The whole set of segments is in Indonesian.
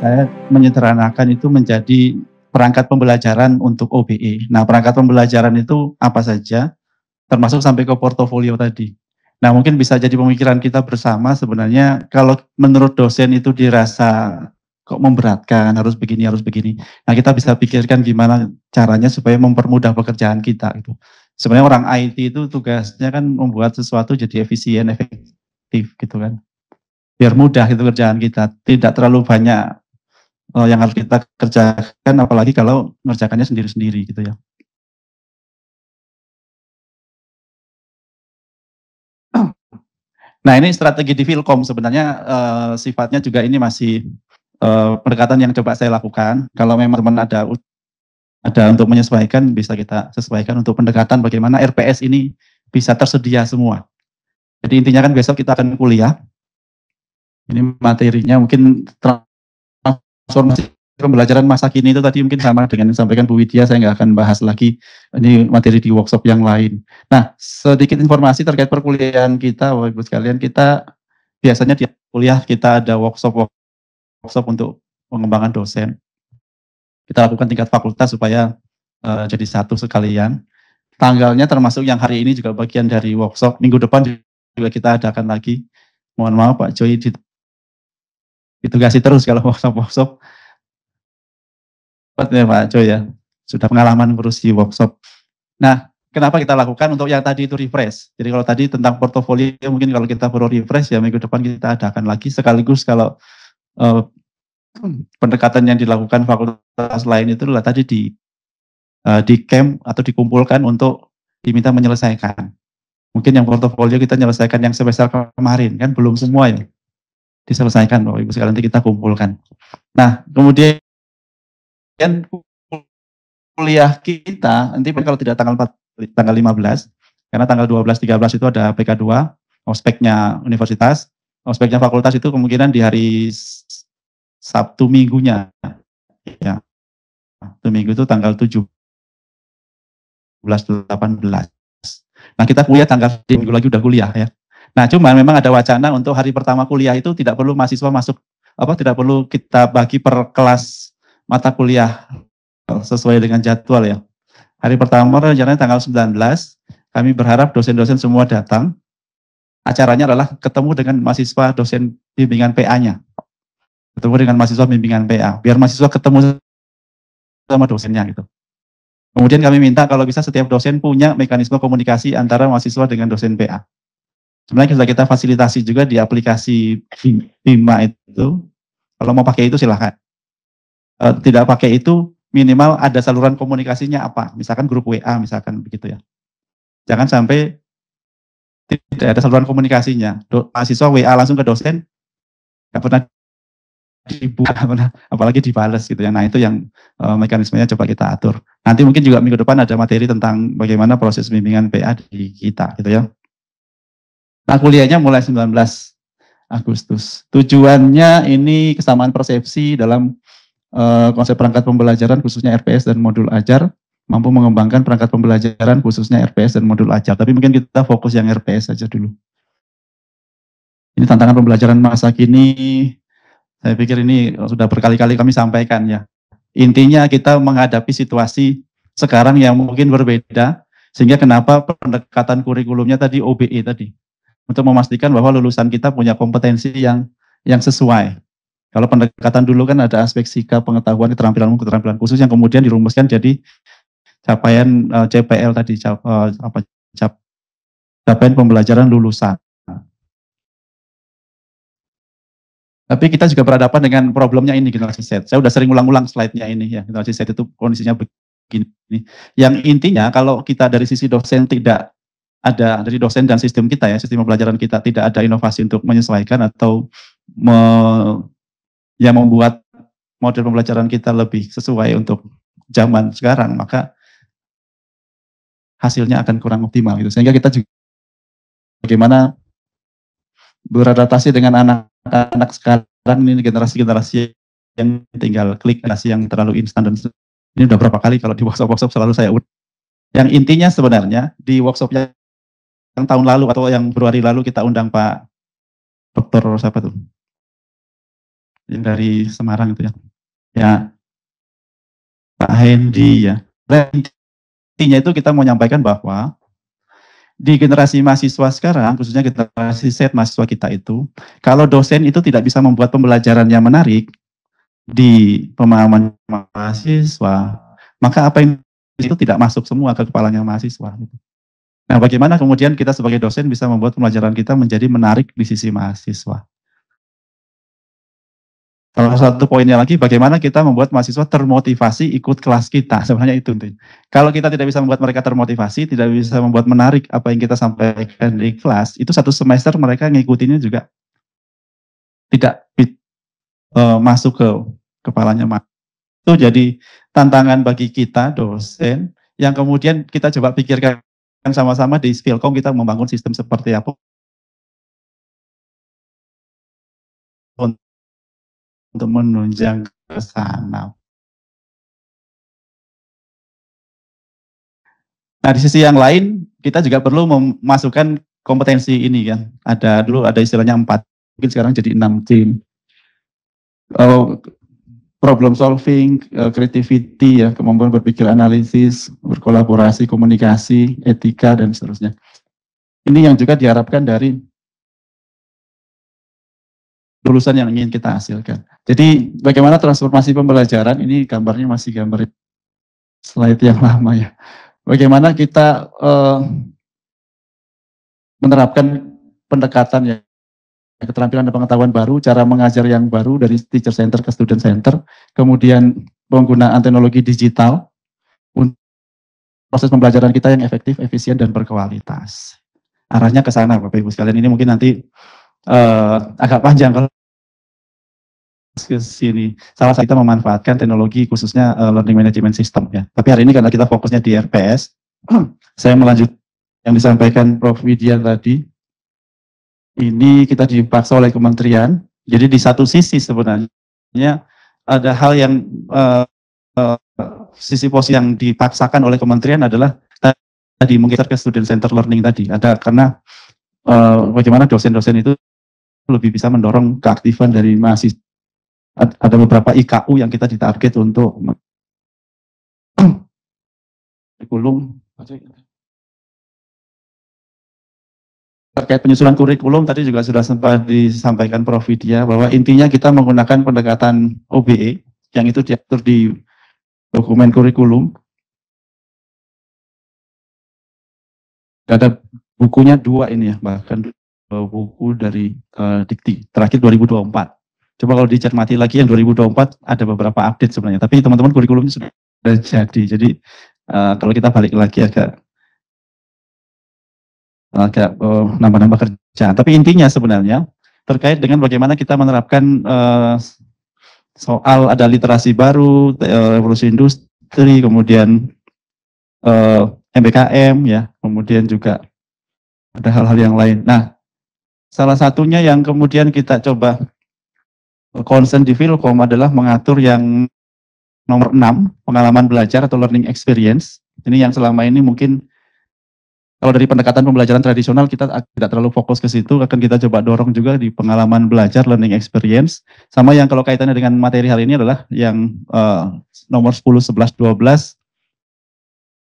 Saya menyederhanakan itu menjadi perangkat pembelajaran untuk OBE. Nah, perangkat pembelajaran itu apa saja, termasuk sampai ke portofolio tadi. Nah, mungkin bisa jadi pemikiran kita bersama sebenarnya kalau menurut dosen itu dirasa kok memberatkan, harus begini, harus begini. Nah, kita bisa pikirkan gimana caranya supaya mempermudah pekerjaan kita gitu. Sebenarnya orang IT itu tugasnya kan membuat sesuatu jadi efisien, efektif gitu kan. Biar mudah itu kerjaan kita, tidak terlalu banyak yang harus kita kerjakan, apalagi kalau mengerjakannya sendiri-sendiri gitu ya. Nah, ini strategi di Filkom sebenarnya sifatnya juga ini masih pendekatan yang coba saya lakukan. Kalau memang teman ada untuk menyesuaikan, bisa kita sesuaikan untuk pendekatan bagaimana RPS ini bisa tersedia semua. Jadi intinya kan besok kita akan kuliah. Ini materinya mungkin transformasi pembelajaran masa kini itu tadi mungkin sama dengan yang disampaikan Bu Widya, saya nggak akan bahas lagi, ini materi di workshop yang lain. Nah, sedikit informasi terkait perkuliahan kita, Bapak Ibu sekalian, kita biasanya di kuliah kita ada workshop untuk pengembangan dosen. Kita lakukan tingkat fakultas supaya jadi satu sekalian. Tanggalnya termasuk yang hari ini juga bagian dari workshop, minggu depan juga kita adakan lagi. Mohon maaf Pak Joy, ditugasi terus kalau workshop. Ya Pak Joy ya, sudah pengalaman ngurusi workshop. Nah, kenapa kita lakukan untuk yang tadi itu refresh. Jadi kalau tadi tentang portofolio, mungkin kalau kita perlu refresh ya minggu depan kita adakan lagi, sekaligus kalau pendekatan yang dilakukan fakultas lain itu adalah tadi di camp atau dikumpulkan untuk diminta menyelesaikan. Mungkin yang portofolio kita menyelesaikan yang semester kemarin, kan belum semua ya diselesaikan, Bapak Ibu sekalian, nanti kita kumpulkan. Nah, kemudian kuliah kita nanti kalau tidak tanggal 15, karena tanggal 12, 13 itu ada PK2, ospeknya universitas, ospeknya fakultas itu kemungkinan di hari Sabtu minggunya, ya, Sabtu minggu itu tanggal 17, 18. Nah, kita kuliah tanggal minggu lagi udah kuliah ya. Nah, cuman memang ada wacana untuk hari pertama kuliah itu tidak perlu mahasiswa masuk, tidak perlu kita bagi per kelas mata kuliah sesuai dengan jadwal ya. Hari pertama rencananya tanggal 19, kami berharap dosen-dosen semua datang. Acaranya adalah ketemu dengan mahasiswa dosen bimbingan PA-nya. Ketemu dengan mahasiswa bimbingan PA, biar mahasiswa ketemu sama dosennya gitu. Kemudian kami minta kalau bisa setiap dosen punya mekanisme komunikasi antara mahasiswa dengan dosen PA. Sebenarnya sudah kita fasilitasi juga di aplikasi Bima itu. Kalau mau pakai itu silahkan. Tidak pakai itu minimal ada saluran komunikasinya apa. Misalkan grup WA misalkan begitu ya. Jangan sampai tidak ada saluran komunikasinya. Mahasiswa WA langsung ke dosen, nggak pernah dibuka, apalagi dibales gitu ya. Nah itu yang mekanismenya coba kita atur. Nanti mungkin juga minggu depan ada materi tentang bagaimana proses bimbingan PA di kita gitu ya. Nah kuliahnya mulai 19 Agustus. Tujuannya ini kesamaan persepsi dalam konsep perangkat pembelajaran khususnya RPS dan modul ajar, mampu mengembangkan perangkat pembelajaran khususnya RPS dan modul ajar. Tapi mungkin kita fokus yang RPS saja dulu. Ini tantangan pembelajaran masa kini. Saya pikir ini sudah berkali-kali kami sampaikan ya. Intinya kita menghadapi situasi sekarang yang mungkin berbeda, sehingga kenapa pendekatan kurikulumnya tadi OBE tadi. Untuk memastikan bahwa lulusan kita punya kompetensi yang sesuai. Kalau pendekatan dulu kan ada aspek sikap, pengetahuan, keterampilan khusus yang kemudian dirumuskan jadi capaian CPL tadi, capaian pembelajaran lulusan. Tapi kita juga berhadapan dengan problemnya ini generasi Z. Saya udah sering ulang-ulang slide-nya ini ya, generasi Z itu kondisinya begini. Yang intinya kalau kita dari sisi dosen tidak ada, dari dosen dan sistem kita ya, sistem pembelajaran kita tidak ada inovasi untuk menyesuaikan atau membuat model pembelajaran kita lebih sesuai untuk zaman sekarang, maka hasilnya akan kurang optimal gitu. Sehingga kita juga bagaimana beradaptasi dengan anak-anak sekarang ini, generasi-generasi yang tinggal klik, generasi yang terlalu instan, dan ini udah berapa kali kalau di workshop selalu saya yang intinya sebenarnya di workshopnya yang tahun lalu atau yang Februari lalu kita undang Pak Dr. siapa tuh? yang dari Semarang itu ya. Ya, Pak Hendy ya. Intinya itu kita mau menyampaikan bahwa di generasi mahasiswa sekarang, khususnya generasi Z mahasiswa kita itu, kalau dosen itu tidak bisa membuat pembelajaran yang menarik di pemahaman mahasiswa, maka apa yang itu tidak masuk semua ke kepalanya mahasiswa. Nah, bagaimana kemudian kita sebagai dosen bisa membuat pembelajaran kita menjadi menarik di sisi mahasiswa? Salah satu poinnya lagi, bagaimana kita membuat mahasiswa termotivasi ikut kelas kita. Sebenarnya itu. Kalau kita tidak bisa membuat mereka termotivasi, tidak bisa membuat menarik apa yang kita sampaikan di kelas, itu satu semester mereka ngikutinnya juga tidak masuk ke kepalanya. Itu jadi tantangan bagi kita, dosen, yang kemudian kita coba pikirkan sama-sama di Skillcom kita membangun sistem seperti apa untuk menunjang ke sana. Nah, di sisi yang lain, kita juga perlu memasukkan kompetensi ini kan. Dulu ada istilahnya 4, mungkin sekarang jadi 6 tim. Problem solving, creativity, ya, kemampuan berpikir analisis, berkolaborasi, komunikasi, etika, dan seterusnya. Ini yang juga diharapkan dari lulusan yang ingin kita hasilkan. Jadi bagaimana transformasi pembelajaran, ini gambarnya masih gambar slide yang lama ya. Bagaimana kita menerapkan pendekatan ya, keterampilan dan pengetahuan baru, cara mengajar yang baru dari teacher center ke student center, kemudian penggunaan teknologi digital untuk proses pembelajaran kita yang efektif, efisien, dan berkualitas. Arahnya ke sana Bapak Ibu sekalian. Ini mungkin nanti agak panjang kalau ke sini. Salah satu kita memanfaatkan teknologi khususnya learning management system ya. Tapi hari ini karena kita fokusnya di RPS, saya melanjut yang disampaikan Prof. Widya tadi. Ini kita dipaksa oleh kementerian. Jadi di satu sisi sebenarnya ada hal yang sisi positif yang dipaksakan oleh kementerian adalah tadi menggeser ke student center learning tadi. Ada karena bagaimana dosen-dosen itu lebih bisa mendorong keaktifan dari mahasiswa. Ada beberapa IKU yang kita ditarget untuk kurikulum. Terkait penyusunan kurikulum tadi juga sudah sempat disampaikan Prof. Widya bahwa intinya kita menggunakan pendekatan OBE yang itu diatur di dokumen kurikulum. Ada bukunya 2 ini ya, bahkan buku dari Dikti terakhir 2024. Coba kalau dicermati lagi yang 2024 ada beberapa update sebenarnya, tapi teman-teman kurikulumnya sudah jadi. Jadi kalau kita balik lagi agak nambah-nambah kerjaan. Tapi intinya sebenarnya terkait dengan bagaimana kita menerapkan soal ada literasi baru, revolusi industri, kemudian MBKM ya, kemudian juga ada hal-hal yang lain. Nah, salah satunya yang kemudian kita coba concern di Philcom adalah mengatur yang nomor 6, pengalaman belajar atau learning experience. Ini yang selama ini mungkin kalau dari pendekatan pembelajaran tradisional kita tidak terlalu fokus ke situ, akan kita coba dorong juga di pengalaman belajar, learning experience. Sama yang kalau kaitannya dengan materi hal ini adalah yang nomor 10, 11, 12,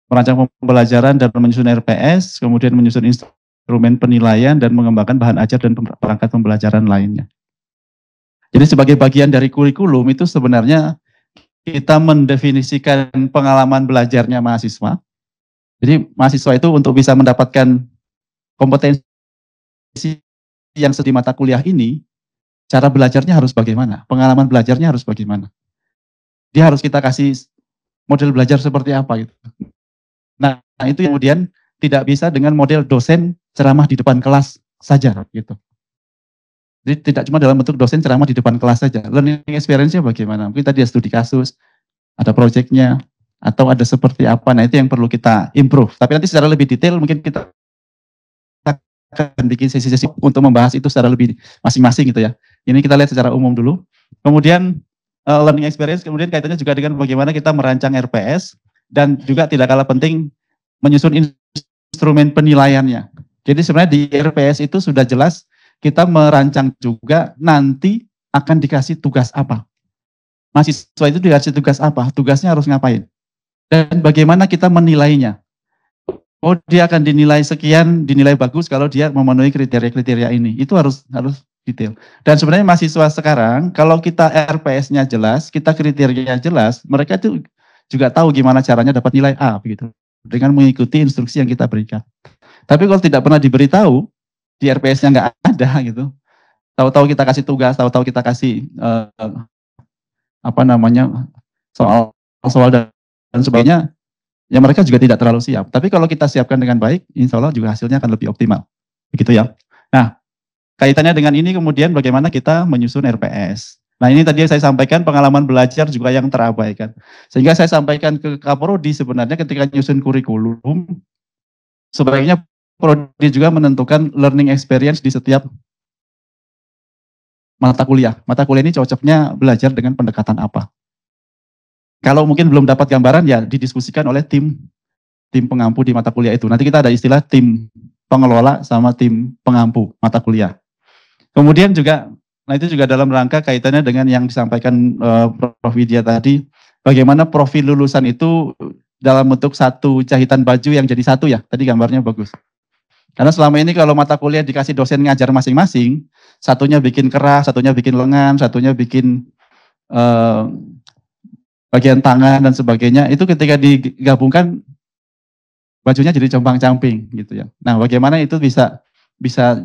merancang pembelajaran dan menyusun RPS, kemudian menyusun instrumen penilaian dan mengembangkan bahan ajar dan perangkat pembelajaran lainnya. Jadi sebagai bagian dari kurikulum itu sebenarnya kita mendefinisikan pengalaman belajarnya mahasiswa. Jadi mahasiswa itu untuk bisa mendapatkan kompetensi yang di mata kuliah ini, cara belajarnya harus bagaimana, pengalaman belajarnya harus bagaimana. Dia harus kita kasih model belajar seperti apa gitu. Nah itu kemudian tidak bisa dengan model dosen ceramah di depan kelas saja gitu. Jadi tidak cuma dalam bentuk dosen ceramah di depan kelas saja. Learning experience-nya bagaimana? Mungkin tadi ada studi kasus, ada project-nya, atau ada seperti apa. Nah itu yang perlu kita improve. Tapi nanti secara lebih detail mungkin kita akan bikin sesi-sesi untuk membahas itu secara lebih masing-masing gitu ya. Ini kita lihat secara umum dulu. Kemudian learning experience, kemudian kaitannya juga dengan bagaimana kita merancang RPS, dan juga tidak kalah penting menyusun instrumen penilaiannya. Jadi sebenarnya di RPS itu sudah jelas kita merancang juga nanti akan dikasih tugas apa. Mahasiswa itu dikasih tugas apa, tugasnya harus ngapain. Dan bagaimana kita menilainya. Oh, dia akan dinilai sekian, dinilai bagus kalau dia memenuhi kriteria-kriteria ini. Itu harus detail. Dan sebenarnya mahasiswa sekarang, kalau kita RPS-nya jelas, kita kriterianya jelas, mereka itu juga tahu gimana caranya dapat nilai A, begitu. Dengan mengikuti instruksi yang kita berikan. Tapi kalau tidak pernah diberitahu, di RPS-nya nggak ada gitu. Tahu-tahu kita kasih tugas, tahu-tahu kita kasih soal dan sebagainya, ya mereka juga tidak terlalu siap. Tapi kalau kita siapkan dengan baik, insya Allah juga hasilnya akan lebih optimal. Begitu ya. Nah, kaitannya dengan ini kemudian bagaimana kita menyusun RPS. Nah, ini tadi saya sampaikan pengalaman belajar juga yang terabaikan. Sehingga saya sampaikan ke Kaprodi sebenarnya ketika menyusun kurikulum, sebaiknya Prodi juga menentukan learning experience di setiap mata kuliah. Mata kuliah ini cocoknya belajar dengan pendekatan apa. Kalau mungkin belum dapat gambaran ya didiskusikan oleh tim pengampu di mata kuliah itu. Nanti kita ada istilah tim pengelola sama tim pengampu mata kuliah. Kemudian juga, nah itu juga dalam rangka kaitannya dengan yang disampaikan Prof. Widya tadi, bagaimana profil lulusan itu dalam bentuk satu jahitan baju yang jadi satu ya, tadi gambarnya bagus. Karena selama ini kalau mata kuliah dikasih dosen ngajar masing-masing, satunya bikin kerah, satunya bikin lengan, satunya bikin bagian tangan dan sebagainya, itu ketika digabungkan bajunya jadi compang-camping gitu ya. Nah, bagaimana itu bisa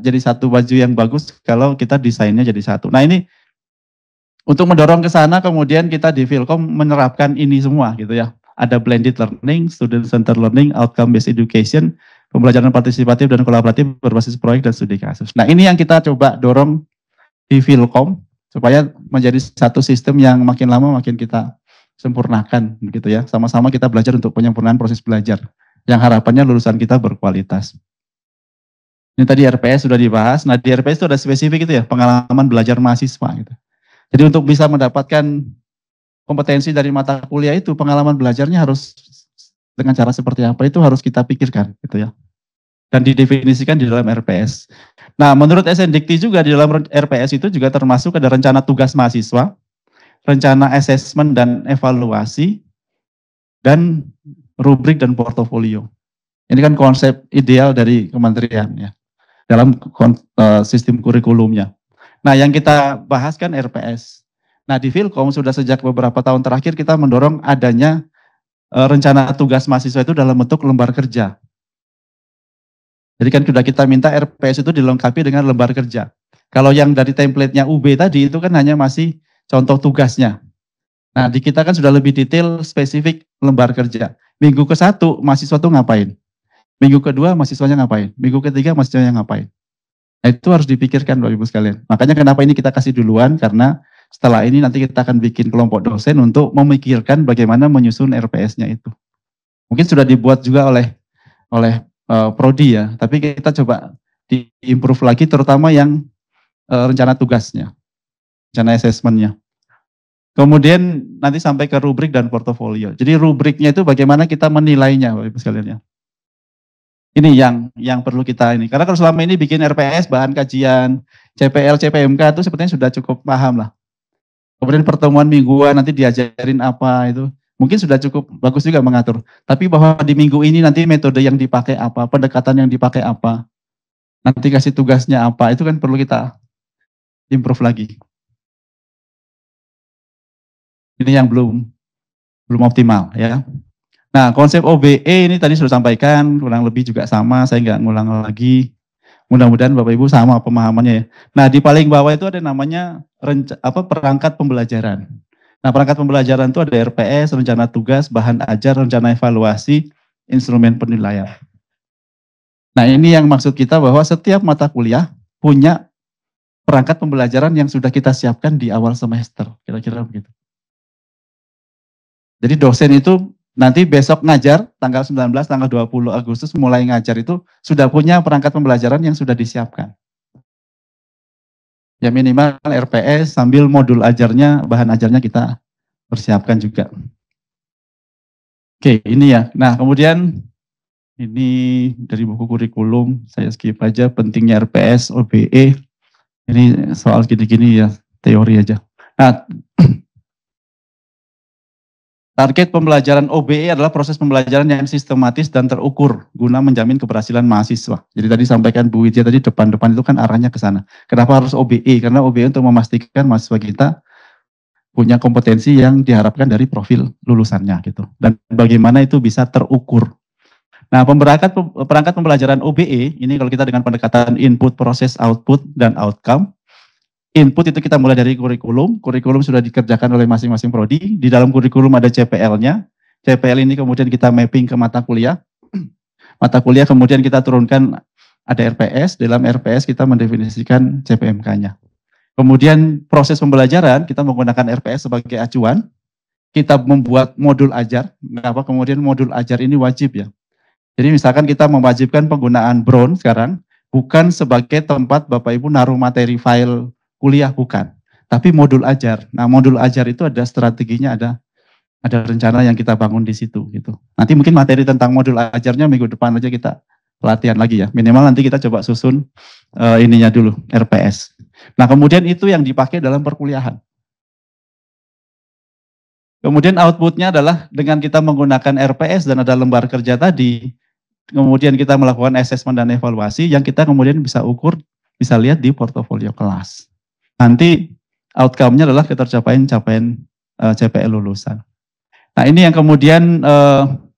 jadi satu baju yang bagus kalau kita desainnya jadi satu. Nah, ini untuk mendorong ke sana kemudian kita di Philcom menerapkan ini semua gitu ya. Ada blended learning, student centered learning, outcome based education, pembelajaran partisipatif dan kolaboratif berbasis proyek dan studi kasus. Nah, ini yang kita coba dorong di Philcom supaya menjadi satu sistem yang makin lama makin kita sempurnakan begitu ya. Sama-sama kita belajar untuk penyempurnaan proses belajar yang harapannya lulusan kita berkualitas. Ini tadi RPS sudah dibahas. Nah, di RPS itu ada spesifik itu ya, pengalaman belajar mahasiswa gitu. Jadi untuk bisa mendapatkan kompetensi dari mata kuliah itu, pengalaman belajarnya harus dengan cara seperti apa itu harus kita pikirkan gitu ya. Dan didefinisikan di dalam RPS. Nah, menurut SNDikti juga di dalam RPS itu juga termasuk ada rencana tugas mahasiswa, rencana asesmen dan evaluasi, dan rubrik dan portofolio. Ini kan konsep ideal dari kementerian ya, dalam sistem kurikulumnya. Nah, yang kita bahas kan RPS. Nah, di Philcom sudah sejak beberapa tahun terakhir kita mendorong adanya rencana tugas mahasiswa itu dalam bentuk lembar kerja. Jadi kan sudah kita minta RPS itu dilengkapi dengan lembar kerja. Kalau yang dari template-nya UB tadi itu kan hanya masih contoh tugasnya. Nah, di kita kan sudah lebih detail spesifik lembar kerja. Minggu ke-1 mahasiswa tuh ngapain? Minggu kedua mahasiswanya ngapain? Minggu ketiga mahasiswanya ngapain? Nah, itu harus dipikirkan Bapak Ibu sekalian. Makanya kenapa ini kita kasih duluan, karena setelah ini nanti kita akan bikin kelompok dosen untuk memikirkan bagaimana menyusun RPS-nya itu. Mungkin sudah dibuat juga oleh Prodi ya, tapi kita coba di-improve lagi terutama yang rencana tugasnya, rencana assessment-nya. Kemudian nanti sampai ke rubrik dan portofolio. Jadi rubriknya itu bagaimana kita menilainya Bapak Ibu sekalian ya. Ini yang perlu kita ini. Karena kalau selama ini bikin RPS, bahan kajian, CPL, CPMK itu sepertinya sudah cukup paham lah. Kemudian pertemuan mingguan nanti diajarin apa itu. Mungkin sudah cukup bagus juga mengatur. Tapi bahwa di minggu ini nanti metode yang dipakai apa, pendekatan yang dipakai apa, nanti kasih tugasnya apa, itu kan perlu kita improve lagi. Ini yang belum optimal ya. Nah, konsep OBE ini tadi sudah sampaikan, kurang lebih juga sama, saya nggak ngulang lagi. Mudah-mudahan Bapak Ibu sama pemahamannya ya. Nah, di paling bawah itu ada namanya perangkat pembelajaran. Nah, perangkat pembelajaran itu ada RPS, rencana tugas, bahan ajar, rencana evaluasi, instrumen penilaian. Nah, ini yang maksud kita bahwa setiap mata kuliah punya perangkat pembelajaran yang sudah kita siapkan di awal semester, kira-kira begitu. Jadi dosen itu nanti besok ngajar, tanggal 19, tanggal 20 Agustus mulai ngajar itu sudah punya perangkat pembelajaran yang sudah disiapkan. Ya minimal RPS sambil modul ajarnya, bahan ajarnya kita persiapkan juga. Oke, ini ya. Nah, kemudian ini dari buku kurikulum, saya skip aja pentingnya RPS, OBE. Ini soal gini-gini ya, teori aja. Nah, target pembelajaran OBE adalah proses pembelajaran yang sistematis dan terukur guna menjamin keberhasilan mahasiswa. Jadi tadi sampaikan Bu Widya tadi depan-depan itu kan arahnya ke sana. Kenapa harus OBE? Karena OBE untuk memastikan mahasiswa kita punya kompetensi yang diharapkan dari profil lulusannya gitu. Dan bagaimana itu bisa terukur. Nah, perangkat pembelajaran OBE ini kalau kita dengan pendekatan input, proses, output, dan outcome. Input itu kita mulai dari kurikulum sudah dikerjakan oleh masing-masing prodi, di dalam kurikulum ada CPL-nya, CPL ini kemudian kita mapping ke mata kuliah kemudian kita turunkan ada RPS, dalam RPS kita mendefinisikan CPMK-nya. Kemudian proses pembelajaran kita menggunakan RPS sebagai acuan, kita membuat modul ajar, kenapa kemudian modul ajar ini wajib ya. Jadi misalkan kita mewajibkan penggunaan Brown sekarang, bukan sebagai tempat Bapak Ibu naruh materi file kuliah, bukan, tapi modul ajar. Nah, modul ajar itu ada strateginya, ada rencana yang kita bangun di situ gitu. Nanti mungkin materi tentang modul ajarnya minggu depan aja kita pelatihan lagi ya. Minimal nanti kita coba susun ininya dulu, RPS. Nah, kemudian itu yang dipakai dalam perkuliahan. Kemudian outputnya adalah dengan kita menggunakan RPS dan ada lembar kerja tadi, kemudian kita melakukan assessment dan evaluasi yang kita kemudian bisa ukur, bisa lihat di portofolio kelas. Nanti outcome-nya adalah ketercapaian CPL lulusan. Nah, ini yang kemudian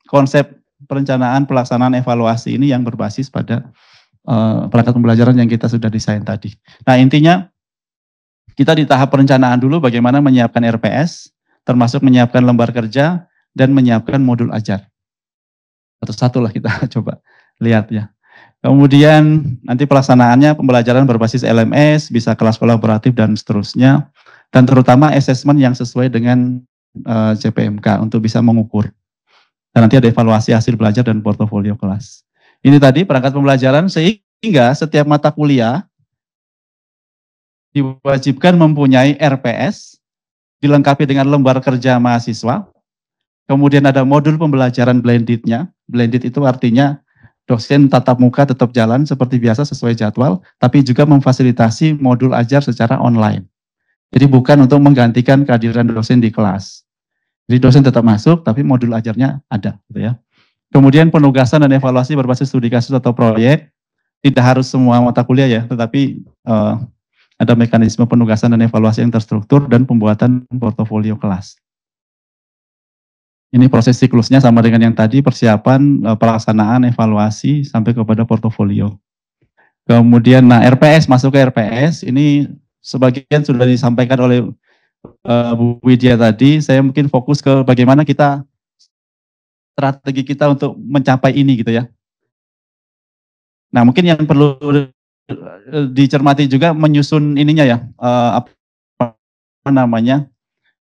konsep perencanaan pelaksanaan evaluasi ini yang berbasis pada perangkat pembelajaran yang kita sudah desain tadi. Nah, intinya kita di tahap perencanaan dulu bagaimana menyiapkan RPS, termasuk menyiapkan lembar kerja dan menyiapkan modul ajar. Satu-satu lah kita coba lihat ya. Kemudian nanti pelaksanaannya pembelajaran berbasis LMS, bisa kelas kolaboratif dan seterusnya. Dan terutama assessment yang sesuai dengan CPMK untuk bisa mengukur. Dan nanti ada evaluasi hasil belajar dan portofolio kelas. Ini tadi perangkat pembelajaran sehingga setiap mata kuliah diwajibkan mempunyai RPS, dilengkapi dengan lembar kerja mahasiswa. Kemudian ada modul pembelajaran blended-nya. Blended itu artinya dosen tatap muka tetap jalan seperti biasa sesuai jadwal, tapi juga memfasilitasi modul ajar secara online. Jadi bukan untuk menggantikan kehadiran dosen di kelas. Jadi dosen tetap masuk, tapi modul ajarnya ada, gitu ya. Kemudian penugasan dan evaluasi berbasis studi kasus atau proyek, tidak harus semua mata kuliah ya, tetapi ada mekanisme penugasan dan evaluasi yang terstruktur dan pembuatan portofolio kelas. Ini proses siklusnya sama dengan yang tadi, persiapan, pelaksanaan, evaluasi, sampai kepada portofolio. Kemudian, nah RPS, masuk ke RPS, ini sebagian sudah disampaikan oleh Bu Widya tadi, saya mungkin fokus ke bagaimana kita, strategi kita untuk mencapai ini gitu ya. Nah mungkin yang perlu dicermati juga menyusun ininya ya, apa namanya,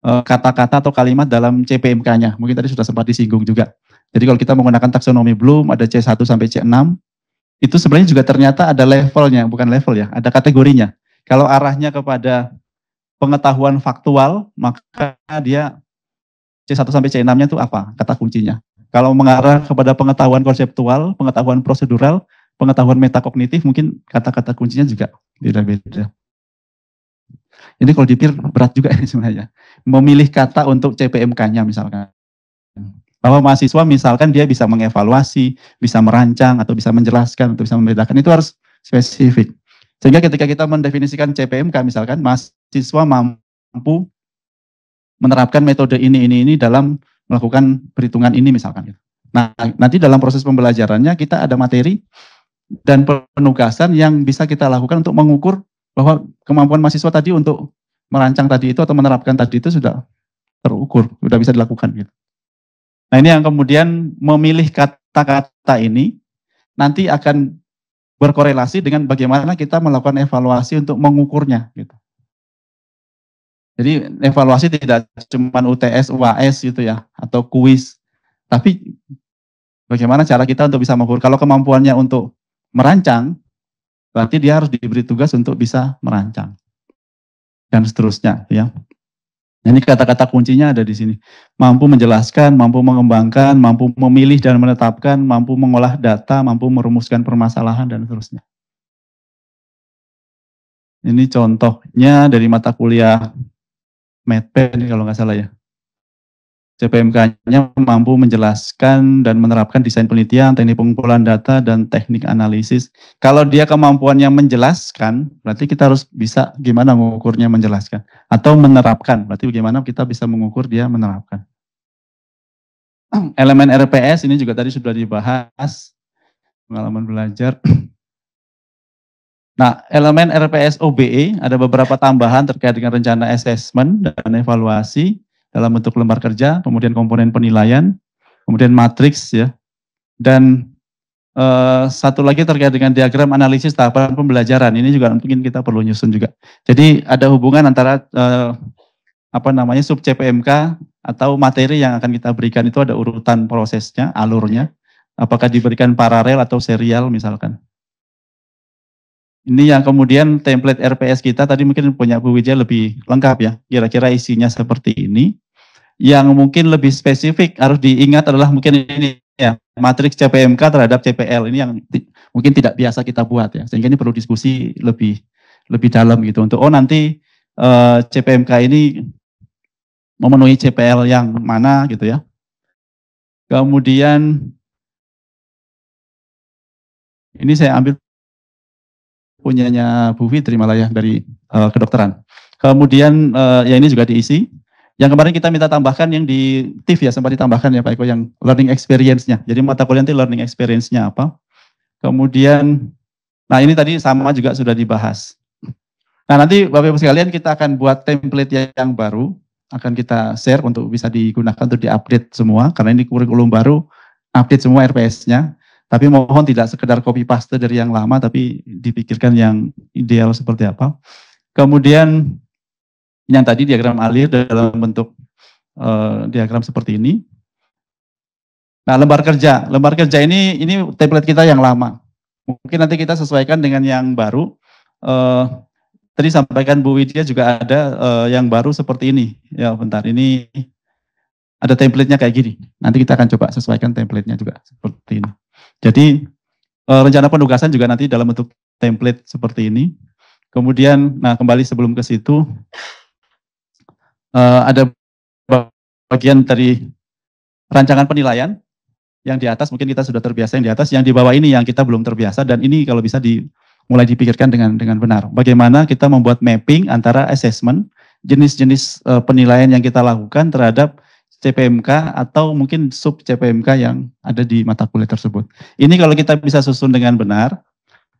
kata-kata atau kalimat dalam CPMK-nya. Mungkin tadi sudah sempat disinggung juga. Jadi kalau kita menggunakan taksonomi Bloom, ada C1 sampai C6, itu sebenarnya juga ternyata ada levelnya, bukan level ya, ada kategorinya. Kalau arahnya kepada pengetahuan faktual, maka dia C1 sampai C6-nya itu apa? Kata kuncinya. Kalau mengarah kepada pengetahuan konseptual, pengetahuan prosedural, pengetahuan metakognitif, mungkin kata-kata kuncinya juga beda-beda. Ini kalau dipikir berat juga sebenarnya. Memilih kata untuk CPMK-nya misalkan. Bahwa mahasiswa misalkan dia bisa mengevaluasi, bisa merancang, atau bisa menjelaskan, atau bisa membedakan, itu harus spesifik. Sehingga ketika kita mendefinisikan CPMK misalkan, mahasiswa mampu menerapkan metode ini dalam melakukan perhitungan ini misalkan. Nah, nanti dalam proses pembelajarannya kita ada materi dan penugasan yang bisa kita lakukan untuk mengukur bahwa kemampuan mahasiswa tadi untuk merancang tadi itu atau menerapkan tadi itu sudah terukur, sudah bisa dilakukan gitu. Nah, ini yang kemudian memilih kata-kata ini nanti akan berkorelasi dengan bagaimana kita melakukan evaluasi untuk mengukurnya gitu. Jadi evaluasi tidak cuma UTS, UAS gitu ya, atau kuis, tapi bagaimana cara kita untuk bisa mengukur. Kalau kemampuannya untuk merancang, berarti dia harus diberi tugas untuk bisa merancang. Dan seterusnya ya. Ini kata-kata kuncinya ada di sini. Mampu menjelaskan, mampu mengembangkan, mampu memilih dan menetapkan, mampu mengolah data, mampu merumuskan permasalahan dan seterusnya. Ini contohnya dari mata kuliah MedPen kalau nggak salah ya. CPMK-nya mampu menjelaskan dan menerapkan desain penelitian, teknik pengumpulan data, dan teknik analisis. Kalau dia kemampuannya menjelaskan, berarti kita harus bisa gimana mengukurnya menjelaskan. Atau menerapkan, berarti bagaimana kita bisa mengukur dia menerapkan. Elemen RPS ini juga tadi sudah dibahas, pengalaman belajar. Nah, elemen RPS OBE ada beberapa tambahan terkait dengan rencana assessment dan evaluasi dalam bentuk lembar kerja, kemudian komponen penilaian, kemudian matriks ya, dan satu lagi terkait dengan diagram analisis tahapan pembelajaran. Ini juga mungkin kita perlu nyusun juga. Jadi ada hubungan antara sub CPMK atau materi yang akan kita berikan itu ada urutan prosesnya, alurnya, apakah diberikan paralel atau serial misalkan. Ini yang kemudian template RPS kita tadi mungkin punya Bu Widya lebih lengkap ya. Kira-kira isinya seperti ini. Yang mungkin lebih spesifik harus diingat adalah mungkin ini ya, matriks CPMK terhadap CPL. Ini yang mungkin tidak biasa kita buat ya. Sehingga ini perlu diskusi lebih dalam gitu. Untuk nanti CPMK ini memenuhi CPL yang mana gitu ya. Kemudian ini saya ambil punyanya Bu Fitri malah ya dari kedokteran. Kemudian ya ini juga diisi. Yang kemarin kita minta tambahkan yang di TIF ya, sempat ditambahkan ya Pak Eko yang learning experience-nya. Jadi mata kuliah nanti learning experience-nya apa. Kemudian, nah ini tadi sama juga sudah dibahas. Nah nanti Bapak Ibu sekalian kita akan buat template yang baru, akan kita share untuk bisa digunakan untuk diupdate semua. Karena ini kurikulum baru, update semua RPS-nya. Tapi mohon tidak sekedar copy paste dari yang lama, tapi dipikirkan yang ideal seperti apa. Kemudian yang tadi diagram alir dalam bentuk diagram seperti ini. Nah lembar kerja ini template kita yang lama. Mungkin nanti kita sesuaikan dengan yang baru. Tadi sampaikan Bu Widya juga ada yang baru seperti ini. Ya bentar, ini ada template-nya kayak gini. Nanti kita akan coba sesuaikan template-nya juga seperti ini. Jadi rencana penugasan juga nanti dalam bentuk template seperti ini. Kemudian, nah kembali sebelum ke situ, ada bagian dari rancangan penilaian yang di atas, mungkin kita sudah terbiasa yang di atas, yang di bawah ini yang kita belum terbiasa, dan ini kalau bisa mulai dipikirkan dengan benar. Bagaimana kita membuat mapping antara assessment, jenis-jenis penilaian yang kita lakukan terhadap CPMK atau mungkin sub CPMK yang ada di mata kuliah tersebut. Ini kalau kita bisa susun dengan benar,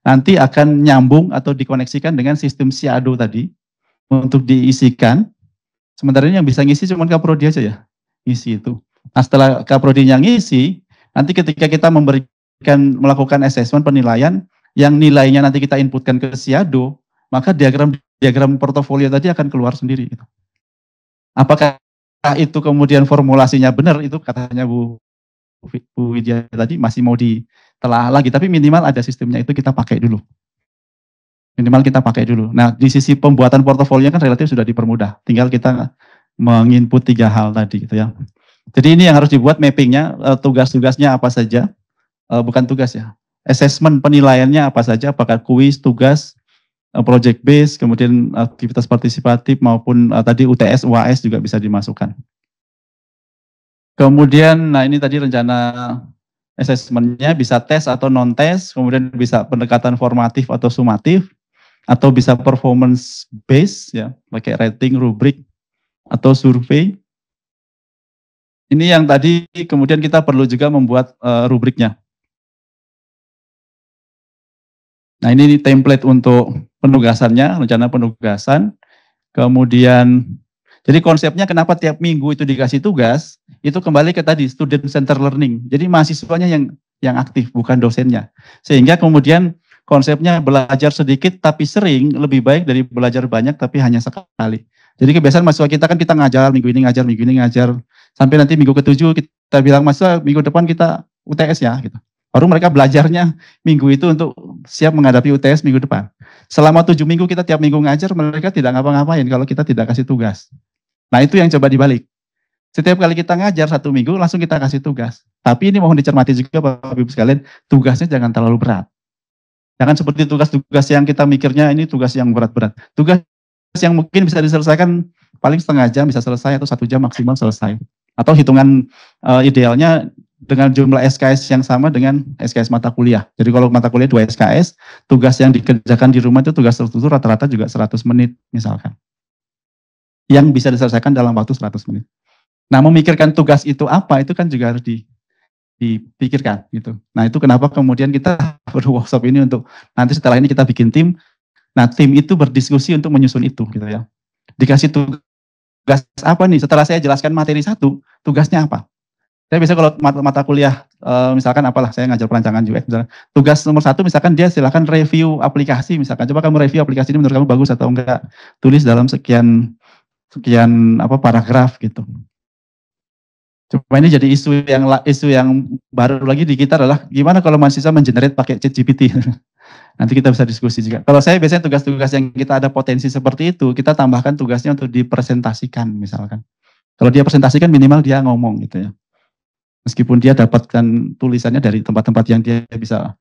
nanti akan nyambung atau dikoneksikan dengan sistem SIADO tadi untuk diisikan. Sementara ini yang bisa ngisi cuma Kaprodi aja ya, ngisi itu. Nah setelah Kaprodinya ngisi, nanti ketika kita melakukan assessment penilaian, yang nilainya nanti kita inputkan ke SIADO, maka diagram portofolio tadi akan keluar sendiri. Apakah itu kemudian formulasinya benar, itu katanya Bu Widya tadi masih mau ditelaah lagi, tapi minimal ada sistemnya itu kita pakai dulu. Minimal kita pakai dulu. Nah, di sisi pembuatan portofolio kan relatif sudah dipermudah. Tinggal kita menginput 3 hal tadi gitu ya. Jadi ini yang harus dibuat mappingnya, tugas-tugasnya apa saja. Bukan tugas ya. Assessment penilaiannya apa saja, apakah kuis, tugas, project base, kemudian aktivitas partisipatif maupun tadi UTS, UAS juga bisa dimasukkan. Kemudian, nah ini tadi rencana assessment-nya bisa tes atau non-tes, kemudian bisa pendekatan formatif atau sumatif, atau bisa performance base ya, pakai rating, rubrik atau survei. Ini yang tadi kemudian kita perlu juga membuat rubriknya. Nah ini template untuk penugasannya, rencana penugasan. Kemudian, jadi konsepnya kenapa tiap minggu itu dikasih tugas, itu kembali ke tadi student center learning. Jadi mahasiswanya yang aktif, bukan dosennya. Sehingga kemudian konsepnya belajar sedikit tapi sering lebih baik dari belajar banyak tapi hanya sekali. Jadi kebiasaan mahasiswa kita kan kita ngajar, minggu ini ngajar, sampai nanti minggu ke-7 kita bilang mahasiswa minggu depan kita UTS ya gitu. Baru mereka belajarnya minggu itu untuk siap menghadapi UTS minggu depan. Selama 7 minggu kita tiap minggu ngajar, mereka tidak ngapa-ngapain kalau kita tidak kasih tugas. Nah itu yang coba dibalik. Setiap kali kita ngajar 1 minggu langsung kita kasih tugas. Tapi ini mohon dicermati juga Bapak Ibu sekalian, tugasnya jangan terlalu berat. Jangan seperti tugas-tugas yang kita mikirnya ini tugas yang berat-berat. Tugas yang mungkin bisa diselesaikan paling setengah jam bisa selesai atau 1 jam maksimal selesai. Atau hitungan idealnya dengan jumlah SKS yang sama dengan SKS mata kuliah. Jadi kalau mata kuliah 2 SKS, tugas yang dikerjakan di rumah itu tugas terstruktur rata-rata juga 100 menit misalkan. Yang bisa diselesaikan dalam waktu 100 menit. Nah, memikirkan tugas itu apa, itu kan juga harus dipikirkan gitu. Nah, itu kenapa kemudian kita perlu workshop ini untuk nanti setelah ini kita bikin tim. Nah, tim itu berdiskusi untuk menyusun itu gitu ya. Dikasih tugas apa nih? Setelah saya jelaskan materi 1, tugasnya apa? Saya bisa kalau mata kuliah misalkan apalah saya ngajar perancangan UX misalkan. Tugas nomor 1 misalkan dia silakan review aplikasi misalkan. Coba kamu review aplikasi ini menurut kamu bagus atau enggak. Tulis dalam sekian paragraf gitu. Cuma ini jadi isu yang baru lagi di kita adalah gimana kalau mahasiswa mengenerate pakai ChatGPT. Nanti kita bisa diskusi juga. Kalau saya biasanya tugas-tugas yang kita ada potensi seperti itu, kita tambahkan tugasnya untuk dipresentasikan misalkan. Kalau dia presentasikan minimal dia ngomong gitu ya. Meskipun dia dapatkan tulisannya dari tempat-tempat yang dia bisa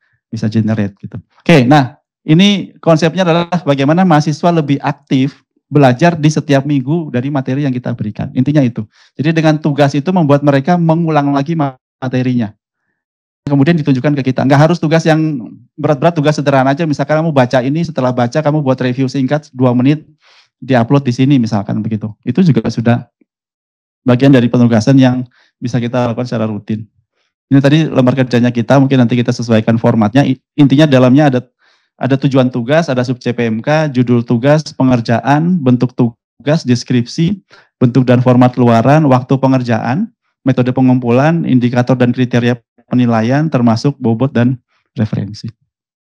generate gitu. Oke, nah ini konsepnya adalah bagaimana mahasiswa lebih aktif belajar di setiap minggu dari materi yang kita berikan. Intinya itu. Jadi dengan tugas itu membuat mereka mengulang lagi materinya. Kemudian ditunjukkan ke kita. Enggak harus tugas yang berat-berat, tugas sederhana aja. Misalkan kamu baca ini, setelah baca kamu buat review singkat 2 menit, diupload di sini misalkan begitu. Itu juga sudah bagian dari penugasan yang bisa kita lakukan secara rutin. Ini tadi lembar kerjanya kita, mungkin nanti kita sesuaikan formatnya. Intinya dalamnya ada tujuan tugas, ada sub CPMK, judul tugas, pengerjaan, bentuk tugas, deskripsi, bentuk dan format luaran, waktu pengerjaan, metode pengumpulan, indikator dan kriteria penilaian, termasuk bobot dan referensi.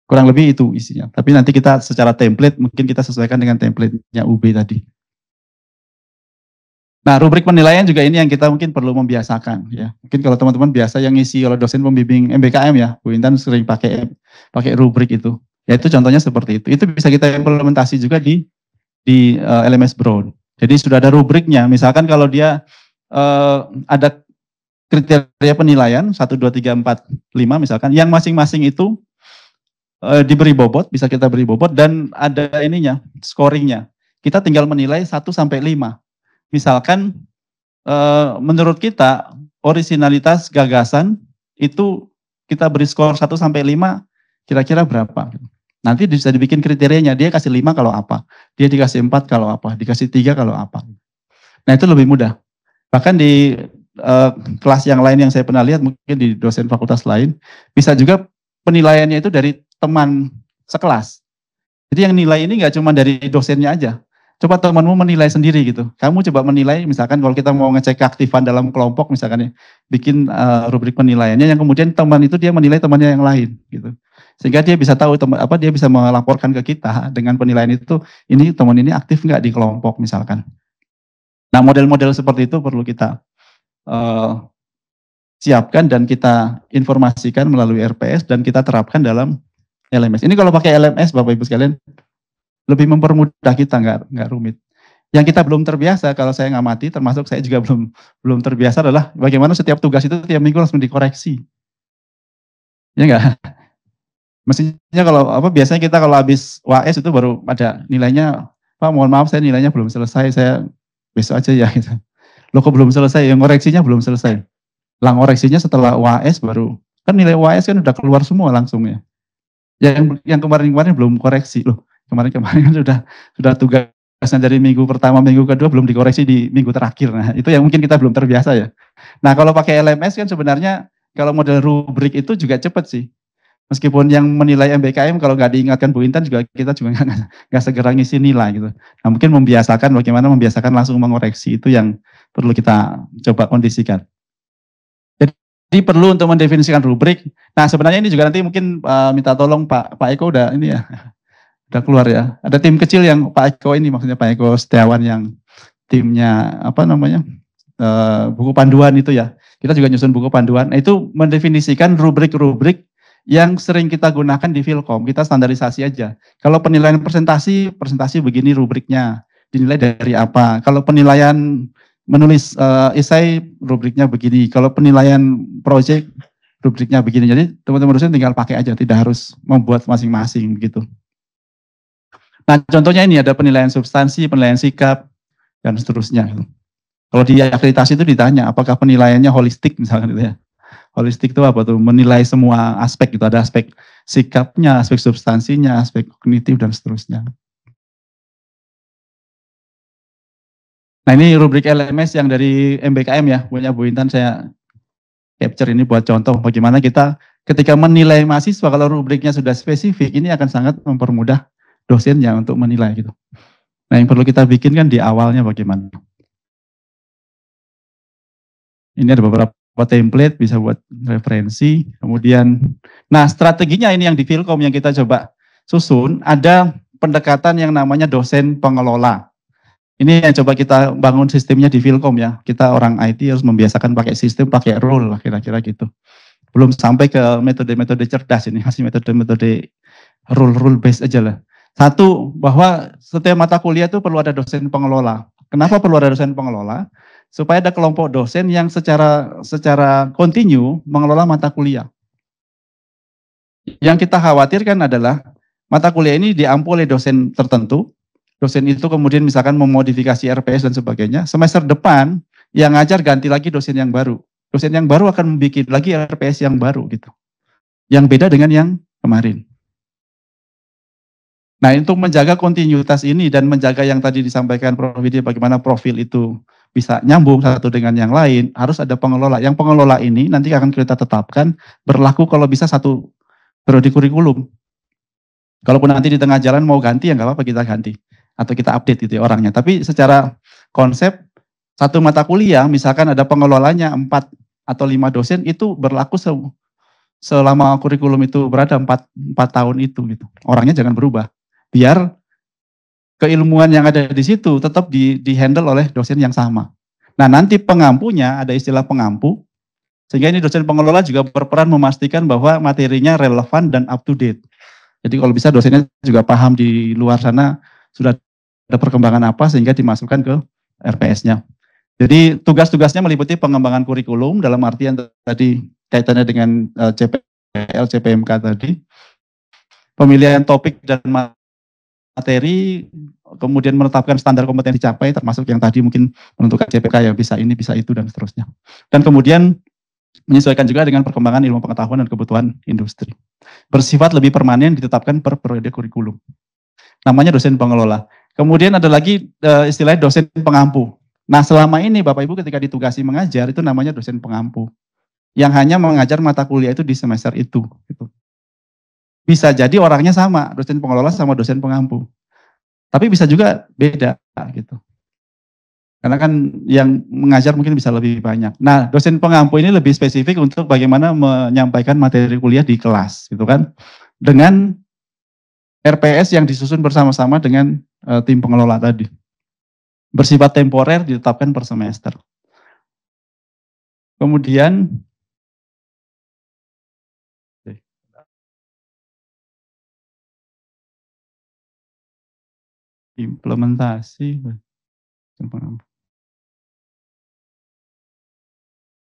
Kurang lebih itu isinya. Tapi nanti kita secara template, mungkin kita sesuaikan dengan template-nya UB tadi. Nah, rubrik penilaian juga ini yang kita mungkin perlu membiasakan ya. Mungkin kalau teman-teman biasa yang ngisi oleh dosen pembimbing MBKM ya, Bu Intan sering pakai rubrik itu. Ya itu contohnya seperti itu. Itu bisa kita implementasi juga di LMS Brown. Jadi sudah ada rubriknya. Misalkan kalau dia ada kriteria penilaian 1, 2, 3, 4, 5 misalkan, yang masing-masing itu diberi bobot, bisa kita beri bobot dan ada ininya, scoringnya. Kita tinggal menilai 1 sampai 5. Misalkan menurut kita originalitas gagasan itu kita beri skor 1 sampai 5 kira-kira berapa. Nanti bisa dibikin kriterianya, dia kasih 5 kalau apa, dia dikasih 4 kalau apa, dikasih 3 kalau apa. Nah itu lebih mudah. Bahkan di kelas yang lain yang saya pernah lihat, mungkin di dosen fakultas lain, bisa juga penilaiannya itu dari teman sekelas. Jadi yang nilai ini nggak cuma dari dosennya aja. Coba temanmu menilai sendiri gitu. Kamu coba menilai, misalkan kalau kita mau ngecek keaktifan dalam kelompok, misalkan ya, bikin rubrik penilaiannya, yang kemudian teman itu dia menilai temannya yang lain gitu. Sehingga dia bisa tahu dia bisa melaporkan ke kita dengan penilaian itu, ini teman ini aktif nggak di kelompok misalkan. Nah model-model seperti itu perlu kita siapkan dan kita informasikan melalui RPS dan kita terapkan dalam LMS. Ini kalau pakai LMS Bapak Ibu sekalian, lebih mempermudah kita, nggak rumit. Yang kita belum terbiasa, kalau saya ngamati, termasuk saya juga belum terbiasa adalah bagaimana setiap tugas itu tiap minggu langsung dikoreksi. Ya enggak? Mestinya biasanya kita kalau habis UAS itu baru ada nilainya, Pak mohon maaf saya nilainya belum selesai, saya besok aja ya gitu. Loh kok belum selesai, yang koreksinya belum selesai. Lang koreksinya setelah UAS baru, kan nilai UAS kan udah keluar semua langsung ya. Yang kemarin-kemarin belum koreksi, loh kemarin-kemarin kan sudah tugasnya dari minggu pertama, minggu kedua belum dikoreksi di minggu terakhir. Nah itu yang mungkin kita belum terbiasa ya. Nah kalau pakai LMS kan sebenarnya kalau model rubrik itu juga cepat sih. Meskipun yang menilai MBKM kalau nggak diingatkan Bu Intan juga kita juga nggak segera ngisi nilai gitu. Nah mungkin bagaimana membiasakan langsung mengoreksi itu yang perlu kita coba kondisikan. Jadi perlu untuk mendefinisikan rubrik. Nah sebenarnya ini juga nanti mungkin minta tolong Pak Eko udah ini ya. Udah keluar ya. Ada tim kecil yang Pak Eko ini, maksudnya Pak Eko Setiawan yang timnya buku panduan itu ya. Kita juga nyusun buku panduan. Nah, itu mendefinisikan rubrik-rubrik yang sering kita gunakan di Filkom. Kita standarisasi aja. Kalau penilaian presentasi begini rubriknya. Dinilai dari apa. Kalau penilaian menulis esai rubriknya begini. Kalau penilaian project rubriknya begini. Jadi teman-teman dosen tinggal pakai aja, tidak harus membuat masing-masing gitu. Nah, contohnya ini ada penilaian substansi, penilaian sikap, dan seterusnya. Kalau di akreditasi itu ditanya, apakah penilaiannya holistik misalnya gitu ya. Holistik itu apa tuh? Menilai semua aspek gitu. Ada aspek sikapnya, aspek substansinya, aspek kognitif, dan seterusnya. Nah, ini rubrik LMS yang dari MBKM ya, punya Bu Intan, saya capture ini buat contoh bagaimana kita ketika menilai mahasiswa, kalau rubriknya sudah spesifik, ini akan sangat mempermudah dosennya untuk menilai gitu. Nah, yang perlu kita bikin kan di awalnya bagaimana. Ini ada beberapa template, bisa buat referensi. Kemudian, nah strateginya ini yang di Filkom yang kita coba susun, ada pendekatan yang namanya dosen pengelola. Ini yang coba kita bangun sistemnya di Filkom ya. Kita orang IT harus membiasakan pakai sistem, pakai rule lah kira-kira gitu. Belum sampai ke metode-metode cerdas ini, masih metode-metode rule based aja lah. Satu, bahwa setiap mata kuliah itu perlu ada dosen pengelola. Kenapa perlu ada dosen pengelola? Supaya ada kelompok dosen yang secara kontinu mengelola mata kuliah. Yang kita khawatirkan adalah mata kuliah ini diampu oleh dosen tertentu. Dosen itu kemudian misalkan memodifikasi RPS dan sebagainya. Semester depan yang ngajar ganti lagi dosen yang baru. Dosen yang baru akan membuat lagi RPS yang baru gitu. Yang beda dengan yang kemarin. Nah, untuk menjaga kontinuitas ini dan menjaga yang tadi disampaikan Prof. Widya, bagaimana profil itu bisa nyambung satu dengan yang lain, harus ada pengelola. Yang pengelola ini nanti akan kita tetapkan berlaku kalau bisa satu periode kurikulum. Kalaupun nanti di tengah jalan mau ganti, ya nggak apa-apa kita ganti. Atau kita update gitu ya orangnya. Tapi secara konsep, satu mata kuliah, misalkan ada pengelolanya 4 atau 5 dosen, itu berlaku selama kurikulum itu berada 4 tahun itu gitu. Orangnya jangan berubah. Biar keilmuan yang ada di situ tetap di-handle oleh dosen yang sama. Nah, nanti pengampunya, ada istilah pengampu, sehingga ini dosen pengelola juga berperan memastikan bahwa materinya relevan dan up to date. Jadi kalau bisa dosennya juga paham di luar sana sudah ada perkembangan apa sehingga dimasukkan ke RPS-nya. Jadi tugas-tugasnya meliputi pengembangan kurikulum dalam artian tadi kaitannya dengan CPL, CPMK tadi, pemilihan topik dan materi, kemudian menetapkan standar kompetensi dicapai, termasuk yang tadi mungkin menentukan CPK yang bisa ini, bisa itu, dan seterusnya. Dan kemudian menyesuaikan juga dengan perkembangan ilmu pengetahuan dan kebutuhan industri. Bersifat lebih permanen ditetapkan per periode kurikulum. Namanya dosen pengelola. Kemudian ada lagi istilahnya dosen pengampu. Nah, selama ini Bapak Ibu ketika ditugasi mengajar itu namanya dosen pengampu. Yang hanya mengajar mata kuliah itu di semester itu. Gitu. Bisa jadi orangnya sama, dosen pengelola sama dosen pengampu. Tapi bisa juga beda gitu. Karena kan yang mengajar mungkin bisa lebih banyak. Nah, dosen pengampu ini lebih spesifik untuk bagaimana menyampaikan materi kuliah di kelas, gitu kan. Dengan RPS yang disusun bersama-sama dengan tim pengelola tadi. Bersifat temporer ditetapkan per semester. Kemudian implementasi.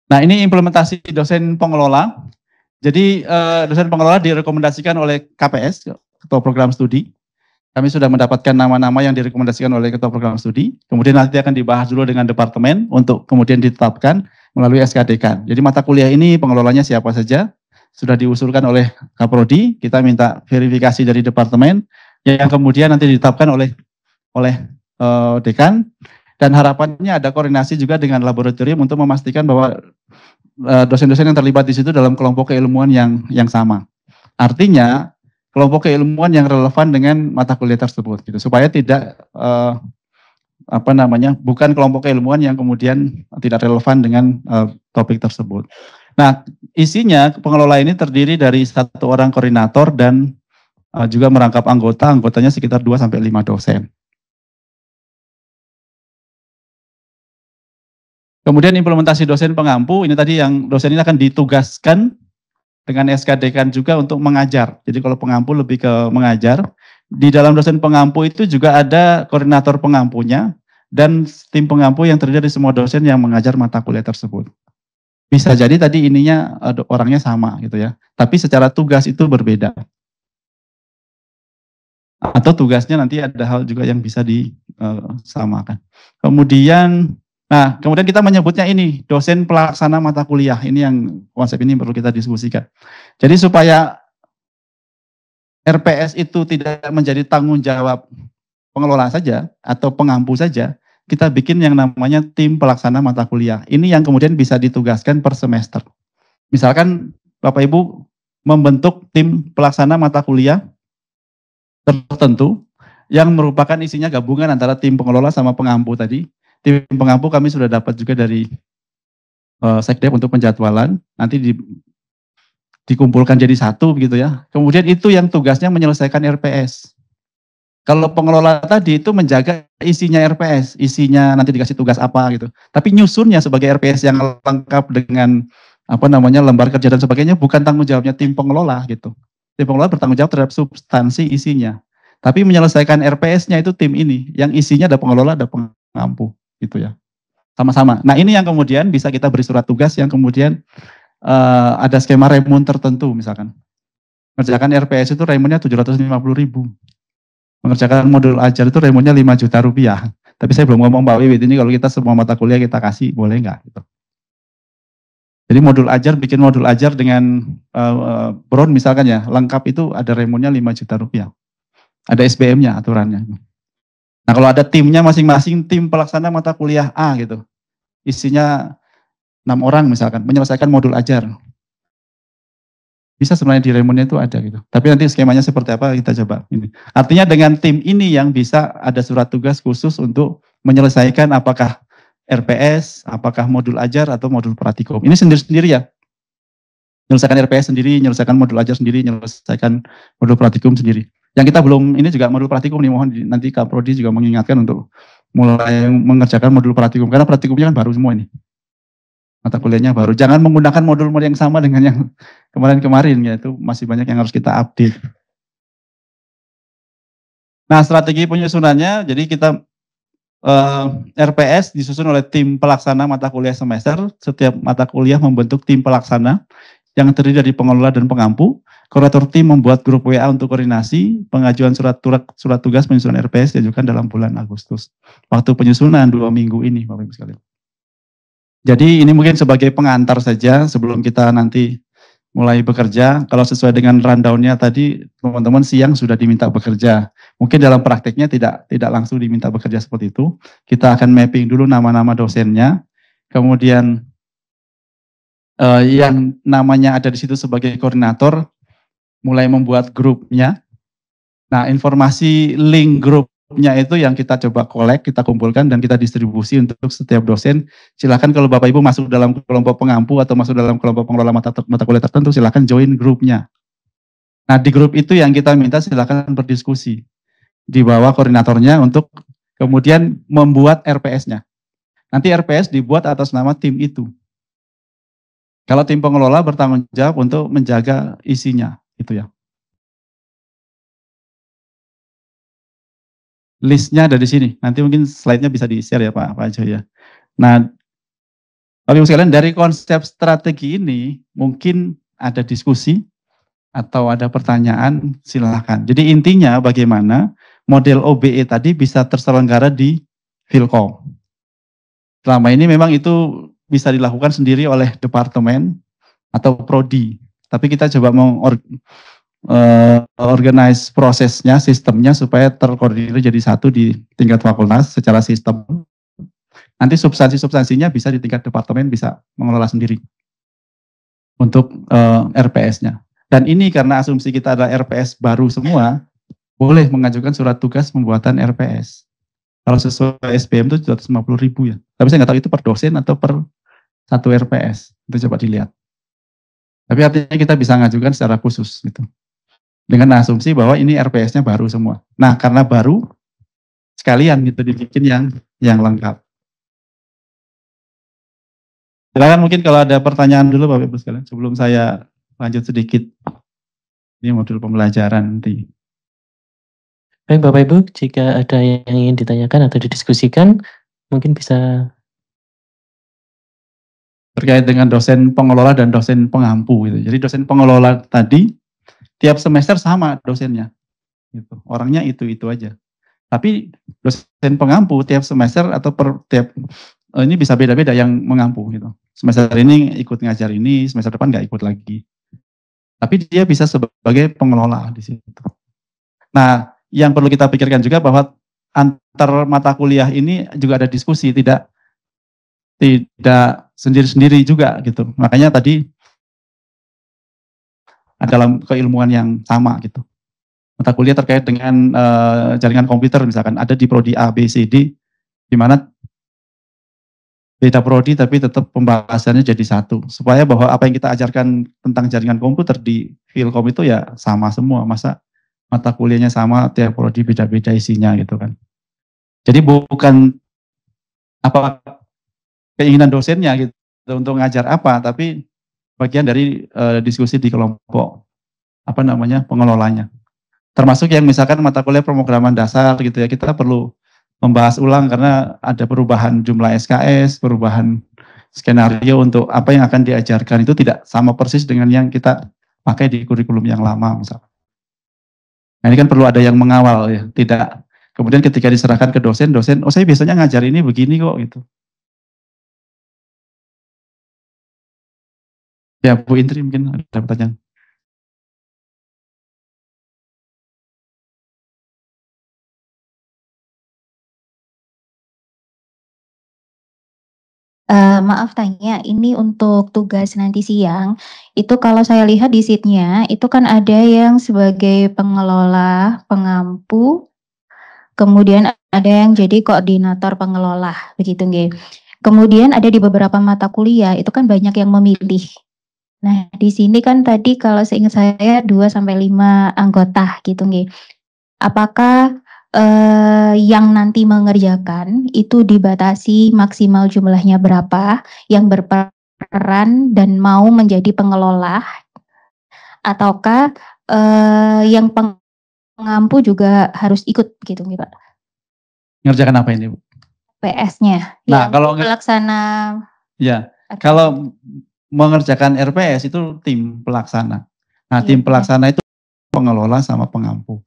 Nah, ini implementasi dosen pengelola. Jadi dosen pengelola direkomendasikan oleh KPS, Ketua Program Studi. Kami sudah mendapatkan nama-nama yang direkomendasikan oleh Ketua Program Studi. Kemudian nanti akan dibahas dulu dengan departemen untuk kemudian ditetapkan melalui SKDK. Jadi mata kuliah ini pengelolanya siapa saja, sudah diusulkan oleh Kaprodi. Kita minta verifikasi dari departemen yang kemudian nanti ditetapkan oleh dekan. Dan harapannya ada koordinasi juga dengan laboratorium untuk memastikan bahwa dosen-dosen yang terlibat di situ dalam kelompok keilmuan yang sama. Artinya kelompok keilmuan yang relevan dengan mata kuliah tersebut, gitu, supaya tidak bukan kelompok keilmuan yang kemudian tidak relevan dengan topik tersebut. Nah, isinya pengelola ini terdiri dari 1 orang koordinator dan juga merangkap anggotanya sekitar 2-5 dosen. Kemudian implementasi dosen pengampu, ini tadi yang dosen ini akan ditugaskan dengan SKD-kan juga untuk mengajar. Jadi kalau pengampu lebih ke mengajar. Di dalam dosen pengampu itu juga ada koordinator pengampunya dan tim pengampu yang terdiri dari semua dosen yang mengajar mata kuliah tersebut. Bisa jadi tadi ininya orangnya sama gitu ya, tapi secara tugas itu berbeda. Atau tugasnya nanti ada hal juga yang bisa disamakan. Kemudian, kemudian kita menyebutnya ini dosen pelaksana mata kuliah. Ini yang konsep ini perlu kita diskusikan. Jadi supaya RPS itu tidak menjadi tanggung jawab pengelola saja atau pengampu saja, kita bikin yang namanya tim pelaksana mata kuliah. Ini yang kemudian bisa ditugaskan per semester. Misalkan Bapak Ibu membentuk tim pelaksana mata kuliah tertentu yang merupakan isinya gabungan antara tim pengelola sama pengampu tadi. Tim pengampu kami sudah dapat juga dari Sekdep untuk penjadwalan, nanti dikumpulkan jadi satu begitu ya. Kemudian itu yang tugasnya menyelesaikan RPS. Kalau pengelola tadi itu menjaga isinya RPS, isinya nanti dikasih tugas apa gitu. Tapi nyusunnya sebagai RPS yang lengkap dengan lembar kerja dan sebagainya bukan tanggung jawabnya tim pengelola gitu. Tim pengelola bertanggung jawab terhadap substansi isinya. Tapi menyelesaikan RPS-nya itu tim ini, yang isinya ada pengelola, ada pengampu gitu ya. Sama-sama. Nah ini yang kemudian bisa kita beri surat tugas yang kemudian ada skema remun tertentu misalkan. Mengerjakan RPS itu remunnya 750.000. Mengerjakan modul ajar itu remunnya 5 juta rupiah. Tapi saya belum ngomong Pak Wiwit, ini kalau kita semua mata kuliah kita kasih, boleh nggak? Gitu. Jadi bikin modul ajar dengan Bron misalkan ya, lengkap itu ada remunnya 5 juta rupiah. Ada SBM-nya aturannya. Nah kalau ada timnya masing-masing, tim pelaksana mata kuliah A gitu. Isinya 6 orang misalkan, menyelesaikan modul ajar. Bisa sebenarnya di remunnya itu ada gitu. Tapi nanti skemanya seperti apa kita coba. Ini. Artinya dengan tim ini yang bisa ada surat tugas khusus untuk menyelesaikan apakah RPS, apakah modul ajar atau modul praktikum. Ini sendiri-sendiri ya. Menyelesaikan RPS sendiri, menyelesaikan modul ajar sendiri, menyelesaikan modul praktikum sendiri. Yang kita belum, ini juga modul praktikum nih, mohon nanti Kak Prodi juga mengingatkan untuk mulai mengerjakan modul praktikum. Karena praktikumnya kan baru semua ini. Mata kuliahnya baru. Jangan menggunakan modul yang sama dengan yang kemarin-kemarin, yaitu masih banyak yang harus kita update. Nah, strategi penyusunannya, jadi kita RPS disusun oleh tim pelaksana mata kuliah semester. Setiap mata kuliah membentuk tim pelaksana yang terdiri dari pengelola dan pengampu. Koordinator tim membuat grup WA untuk koordinasi. Pengajuan surat tugas penyusunan RPS diajukan dalam bulan Agustus. Waktu penyusunan 2 minggu ini, Bapak Ibu sekalian. Jadi ini mungkin sebagai pengantar saja sebelum kita nanti mulai bekerja. Kalau sesuai dengan rundown-nya tadi, teman-teman siang sudah diminta bekerja. Mungkin dalam prakteknya tidak langsung diminta bekerja seperti itu. Kita akan mapping dulu nama-nama dosennya. Kemudian yang namanya ada di situ sebagai koordinator, mulai membuat grupnya. Nah, informasi link grupnya itu yang kita coba collect, kita kumpulkan dan kita distribusi untuk setiap dosen. Silakan kalau Bapak Ibu masuk dalam kelompok pengampu atau masuk dalam kelompok pengelola mata kuliah tertentu, silakan join grupnya. Nah di grup itu yang kita minta silakan berdiskusi di bawah koordinatornya untuk kemudian membuat RPS-nya. Nanti RPS dibuat atas nama tim itu. Kalau tim pengelola bertanggung jawab untuk menjaga isinya, itu ya. Listnya ada di sini. Nanti mungkin slide-nya bisa di-share ya Pak Joy ya. Nah, Bapak Ibu sekalian dari konsep strategi ini mungkin ada diskusi atau ada pertanyaan, silahkan. Jadi intinya bagaimana model OBE tadi bisa terselenggara di Philco. Selama ini memang itu bisa dilakukan sendiri oleh departemen atau prodi. Tapi kita coba organize prosesnya, sistemnya supaya terkoordinir jadi satu di tingkat fakultas secara sistem. Nanti substansinya bisa di tingkat departemen bisa mengelola sendiri untuk RPS-nya. Dan ini karena asumsi kita adalah RPS baru semua, boleh mengajukan surat tugas pembuatan RPS. Kalau sesuai SBM itu 750.000 ya. Tapi saya nggak tahu itu per dosen atau per satu RPS. Itu coba dilihat. Tapi artinya kita bisa mengajukan secara khusus gitu. Dengan asumsi bahwa ini RPS-nya baru semua. Nah, karena baru, sekalian gitu dibikin yang lengkap. Silakan mungkin kalau ada pertanyaan dulu Bapak Ibu sekalian, sebelum saya lanjut sedikit. Ini modul pembelajaran nanti. Baik Bapak Ibu, jika ada yang ingin ditanyakan atau didiskusikan, mungkin bisa terkait dengan dosen pengelola dan dosen pengampu gitu. Jadi dosen pengelola tadi tiap semester sama dosennya, gitu. Orangnya itu aja. Tapi dosen pengampu tiap semester atau tiap ini bisa beda-beda yang mengampu gitu. Semester ini ikut ngajar ini, semester depan nggak ikut lagi. Tapi dia bisa sebagai pengelola di situ. Nah, yang perlu kita pikirkan juga bahwa antar mata kuliah ini juga ada diskusi, tidak sendiri-sendiri juga gitu. Makanya tadi dalam keilmuan yang sama gitu. Mata kuliah terkait dengan jaringan komputer misalkan ada di prodi A, B, C, D, di mana beda prodi tapi tetap pembahasannya jadi satu. Supaya bahwa apa yang kita ajarkan tentang jaringan komputer di Filkom itu ya sama semua. Masa mata kuliahnya sama, tiap prodi beda-beda isinya gitu kan. Jadi bukan apa keinginan dosennya gitu untuk ngajar apa, tapi bagian dari diskusi di kelompok apa namanya pengelolanya. Termasuk yang misalkan mata kuliah pemrograman dasar gitu ya, kita perlu membahas ulang karena ada perubahan jumlah SKS, perubahan skenario untuk apa yang akan diajarkan itu tidak sama persis dengan yang kita pakai di kurikulum yang lama misalkan. Nah ini kan perlu ada yang mengawal ya, tidak kemudian ketika diserahkan ke dosen, oh saya biasanya ngajar ini begini kok gitu. Ya Bu Indri mungkin ada pertanyaan. Maaf tanya, ini untuk tugas nanti siang, itu kalau saya lihat di sheet-nya, itu kan ada yang sebagai pengelola, pengampu, kemudian ada yang jadi koordinator pengelola, begitu nggih. Kemudian ada di beberapa mata kuliah, itu kan banyak yang memilih. Nah, di sini kan tadi kalau seingat saya 2-5 anggota gitu nggih. Apakah yang nanti mengerjakan itu dibatasi maksimal jumlahnya berapa yang berperan dan mau menjadi pengelola, ataukah yang pengampu juga harus ikut gitu nih Pak? Ngerjakan apa ini Bu? PS-nya. Nah kalau pelaksana. Ya, kalau mengerjakan RPS itu tim pelaksana. Nah tim pelaksana itu pengelola sama pengampu.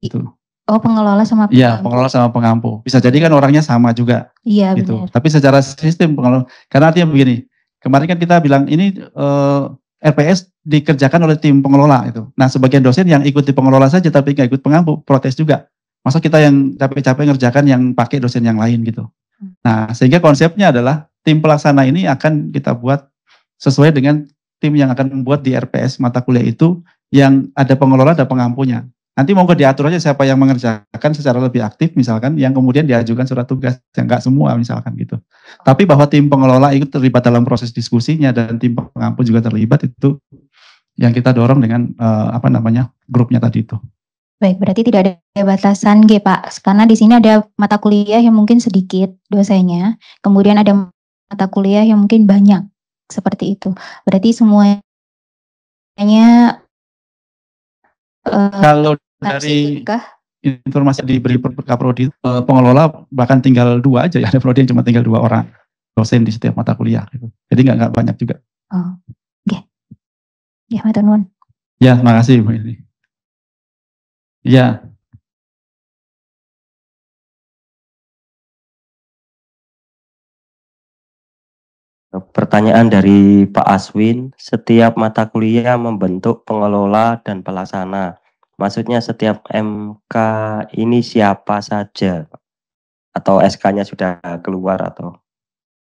Itu. Oh pengelola sama pengampu. Iya pengelola sama pengampu. Bisa jadi kan orangnya sama juga. Iya gitu. benar. Tapi secara sistem pengelola, karena artinya begini, kemarin kan kita bilang ini RPS dikerjakan oleh tim pengelola itu. Nah sebagian dosen yang ikut di pengelola saja tapi nggak ikut pengampu, protes juga. Masa kita yang capek-capek ngerjakan yang pakai dosen yang lain gitu. Nah sehingga konsepnya adalah tim pelaksana ini akan kita buat sesuai dengan tim yang akan membuat di RPS mata kuliah itu yang ada pengelola dan pengampunya. Nanti monggo diatur aja siapa yang mengerjakan secara lebih aktif misalkan, yang kemudian diajukan surat tugas, yang enggak semua misalkan gitu. Tapi bahwa tim pengelola ikut terlibat dalam proses diskusinya dan tim pengampu juga terlibat, itu yang kita dorong dengan grupnya tadi itu. Baik, berarti tidak ada batasan G Pak, karena di sini ada mata kuliah yang mungkin sedikit dosennya, kemudian ada mata kuliah yang mungkin banyak, seperti itu. Berarti semuanya kalau dari informasi diberi Kaprodi, pengelola bahkan tinggal 2 aja ya, ada prodi yang cuma tinggal 2 orang dosen di setiap mata kuliah gitu. Jadi nggak banyak juga. Oh, oke. Ya, matur nuwun. Ya, makasih Bu ini. Ya. Pertanyaan dari Pak Aswin, setiap mata kuliah membentuk pengelola dan pelaksana. Maksudnya setiap MK ini siapa saja? Atau SK-nya sudah keluar atau?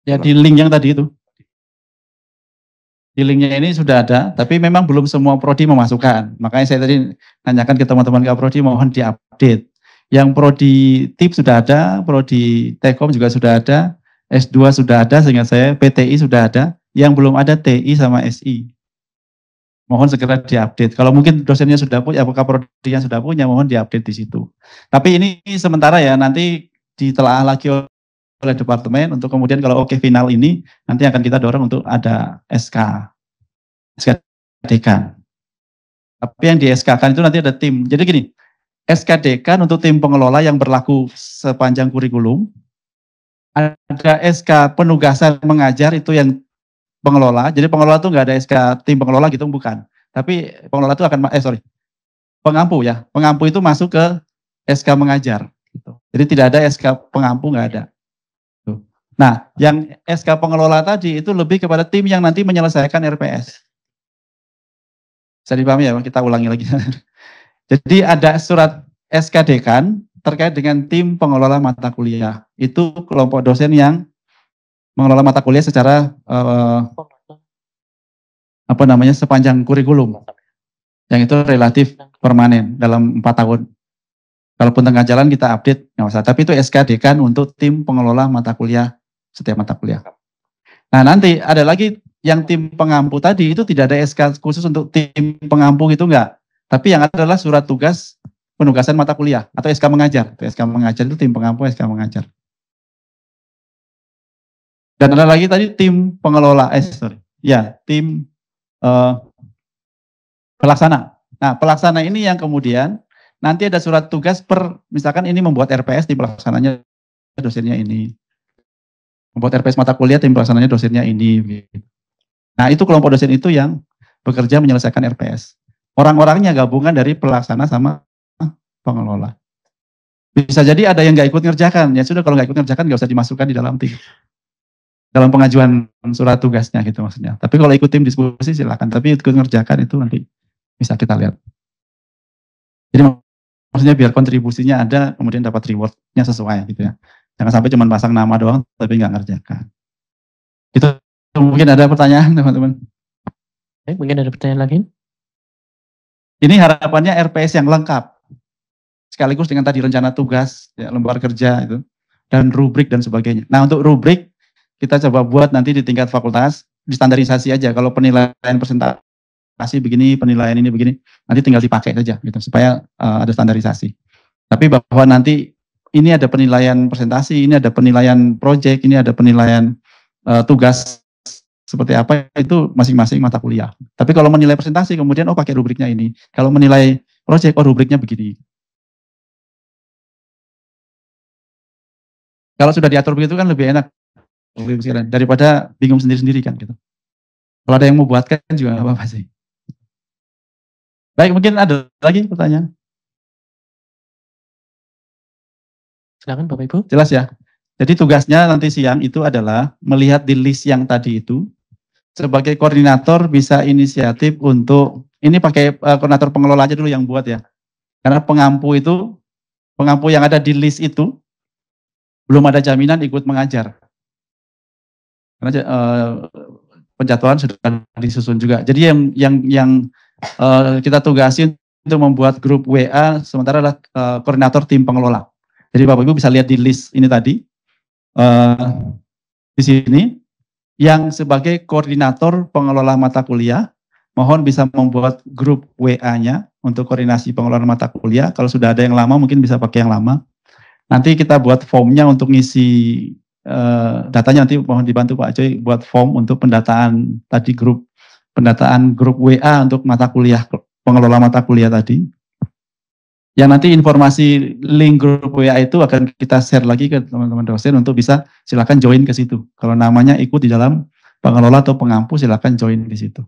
Ya di link yang tadi itu. Di linknya ini sudah ada, tapi memang belum semua prodi memasukkan. Makanya saya tadi nanyakan ke teman-teman Kaprodi mohon diupdate. Yang prodi TIP sudah ada, prodi Tekom juga sudah ada, S2 sudah ada, sehingga saya PTI sudah ada, yang belum ada TI sama SI. Mohon segera diupdate. Kalau mungkin dosennya sudah punya, apakah prodinya sudah punya, mohon diupdate di situ. Tapi ini sementara ya, nanti ditelaah lagi oleh departemen untuk kemudian kalau oke final ini, nanti akan kita dorong untuk ada SK dekan. Tapi yang di SK-kan itu nanti ada tim. Jadi gini, SK dekan untuk tim pengelola yang berlaku sepanjang kurikulum, ada SK penugasan mengajar itu yang pengelola. Jadi pengelola itu nggak ada SK tim pengelola gitu, bukan. Tapi pengelola itu akan, pengampu ya. Pengampu itu masuk ke SK mengajar. Gitu. Jadi tidak ada SK pengampu, nggak ada. Tuh. Nah, yang SK pengelola tadi itu lebih kepada tim yang nanti menyelesaikan RPS. Bisa dipahami ya, kita ulangi lagi. Jadi ada surat SK dekan terkait dengan tim pengelola mata kuliah. Itu kelompok dosen yang mengelola mata kuliah secara sepanjang kurikulum. Yang itu relatif permanen dalam 4 tahun. Kalaupun tengah jalan kita update, nggak usah. Tapi itu SK dekan untuk tim pengelola mata kuliah, setiap mata kuliah. Nah nanti ada lagi yang tim pengampu tadi, itu tidak ada SK khusus untuk tim pengampu gitu enggak. Tapi yang adalah surat tugas penugasan mata kuliah atau SK mengajar. SK mengajar itu tim pengampu, SK mengajar. Dan ada lagi tadi tim pengelola, tim pelaksana. Nah pelaksana ini yang kemudian nanti ada surat tugas misalkan ini membuat RPS, tim pelaksananya dosennya ini. Membuat RPS mata kuliah, tim pelaksananya dosennya ini. Nah itu kelompok dosen itu yang bekerja menyelesaikan RPS. Orang-orangnya gabungan dari pelaksana sama pengelola. Bisa jadi ada yang nggak ikut ngerjakan, ya sudah kalau nggak ikut ngerjakan nggak usah dimasukkan di dalam tim. Dalam pengajuan surat tugasnya gitu maksudnya. Tapi kalau ikut tim diskusi silakan, tapi ikut ngerjakan itu nanti bisa kita lihat. Jadi maksudnya biar kontribusinya ada, kemudian dapat rewardnya sesuai gitu ya. Jangan sampai cuma pasang nama doang, tapi nggak ngerjakan. Itu mungkin ada pertanyaan teman-teman. Mungkin ada pertanyaan lagi? Ini harapannya RPS yang lengkap. Sekaligus dengan tadi rencana tugas, ya, lembar kerja itu, dan rubrik dan sebagainya. Nah untuk rubrik, kita coba buat nanti di tingkat fakultas, distandarisasi aja. Kalau penilaian presentasi begini, penilaian ini begini, nanti tinggal dipakai saja gitu, supaya ada standarisasi. Tapi bahwa nanti ini ada penilaian presentasi, ini ada penilaian proyek, ini ada penilaian tugas seperti apa, itu masing-masing mata kuliah. Tapi kalau menilai presentasi kemudian pakai rubriknya ini. Kalau menilai proyek, rubriknya begini. Kalau sudah diatur begitu kan lebih enak daripada bingung sendiri-sendiri kan gitu. Kalau ada yang mau buatkan juga nggak apa-apa sih. Baik, mungkin ada lagi pertanyaan. Silakan Bapak Ibu. Jelas ya. Jadi tugasnya nanti siang itu adalah melihat di list yang tadi itu, sebagai koordinator bisa inisiatif untuk, ini pakai koordinator pengelola aja dulu yang buat ya. Karena pengampu yang ada di list itu, belum ada jaminan ikut mengajar. Karena penjadwalan sudah disusun juga. Jadi yang kita tugasi untuk membuat grup WA sementara adalah koordinator tim pengelola. Jadi Bapak Ibu bisa lihat di list ini tadi, di sini, yang sebagai koordinator pengelola mata kuliah, mohon bisa membuat grup WA-nya untuk koordinasi pengelolaan mata kuliah. Kalau sudah ada yang lama mungkin bisa pakai yang lama. Nanti kita buat formnya untuk ngisi datanya, nanti mohon dibantu Pak Joy buat form untuk pendataan tadi pendataan grup WA untuk mata kuliah, pengelola mata kuliah tadi. Yang nanti informasi link grup WA itu akan kita share lagi ke teman-teman dosen untuk bisa silakan join ke situ. Kalau namanya ikut di dalam pengelola atau pengampu silakan join di situ.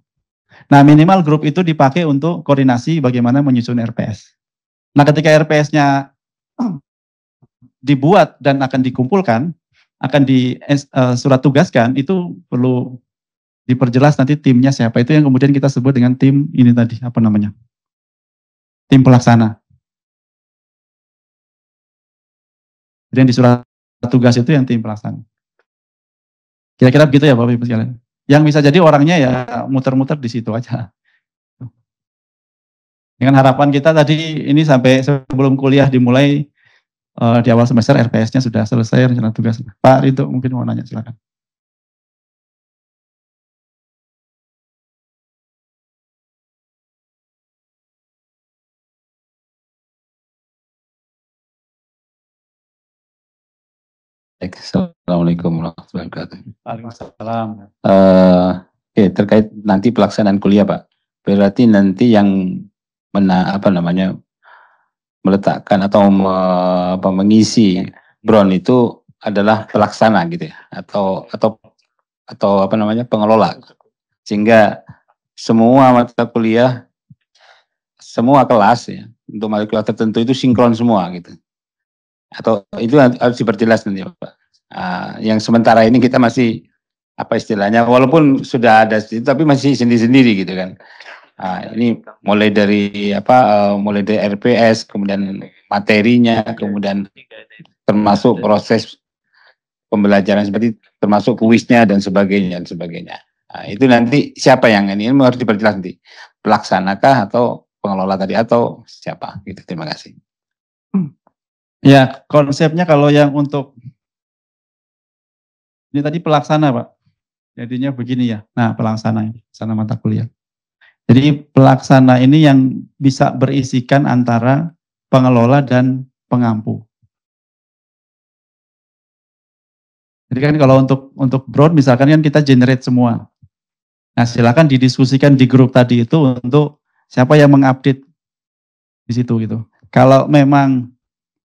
Nah minimal grup itu dipakai untuk koordinasi bagaimana menyusun RPS. Nah ketika RPS-nya dibuat dan akan dikumpulkan, akan di surat tugaskan, itu perlu diperjelas nanti timnya siapa. Itu yang kemudian kita sebut dengan tim ini tadi, apa namanya? Tim pelaksana. Jadi yang di surat tugas itu yang tim pelaksana. Kira-kira begitu ya Bapak Ibu sekalian. Yang bisa jadi orangnya ya muter-muter di situ aja. Dengan harapan kita tadi ini sampai sebelum kuliah dimulai di awal semester RPS-nya sudah selesai rencana tugas. Pak Rinto mungkin mau nanya, silakan. Assalamualaikum warahmatullahi wabarakatuh. Waalaikumsalam. Oke, terkait nanti pelaksanaan kuliah Pak, berarti nanti yang meletakkan atau mengisi BRON itu adalah pelaksana gitu ya, atau atau apa namanya pengelola, sehingga semua mata kuliah, semua kelas ya untuk mata kuliah tertentu itu sinkron semua gitu. Atau itu harus diperjelas nanti Pak. Yang sementara ini kita masih apa istilahnya, walaupun sudah ada itu tapi masih sendiri-sendiri gitu kan. Ini mulai dari mulai dari RPS, kemudian materinya, kemudian termasuk proses pembelajaran seperti termasuk kuisnya dan sebagainya dan sebagainya. Itu nanti siapa yang ini harus diperjelas nanti, pelaksanakah atau pengelola tadi atau siapa gitu. Terima kasih. Ya, konsepnya kalau yang untuk ini tadi pelaksana Pak, jadinya begini ya. Nah, pelaksana mata kuliah. Jadi pelaksana ini yang bisa berisikan antara pengelola dan pengampu. Jadi kan kalau untuk broad misalkan kan kita generate semua. Nah, silakan didiskusikan di grup tadi itu untuk siapa yang mengupdate di situ gitu. Kalau memang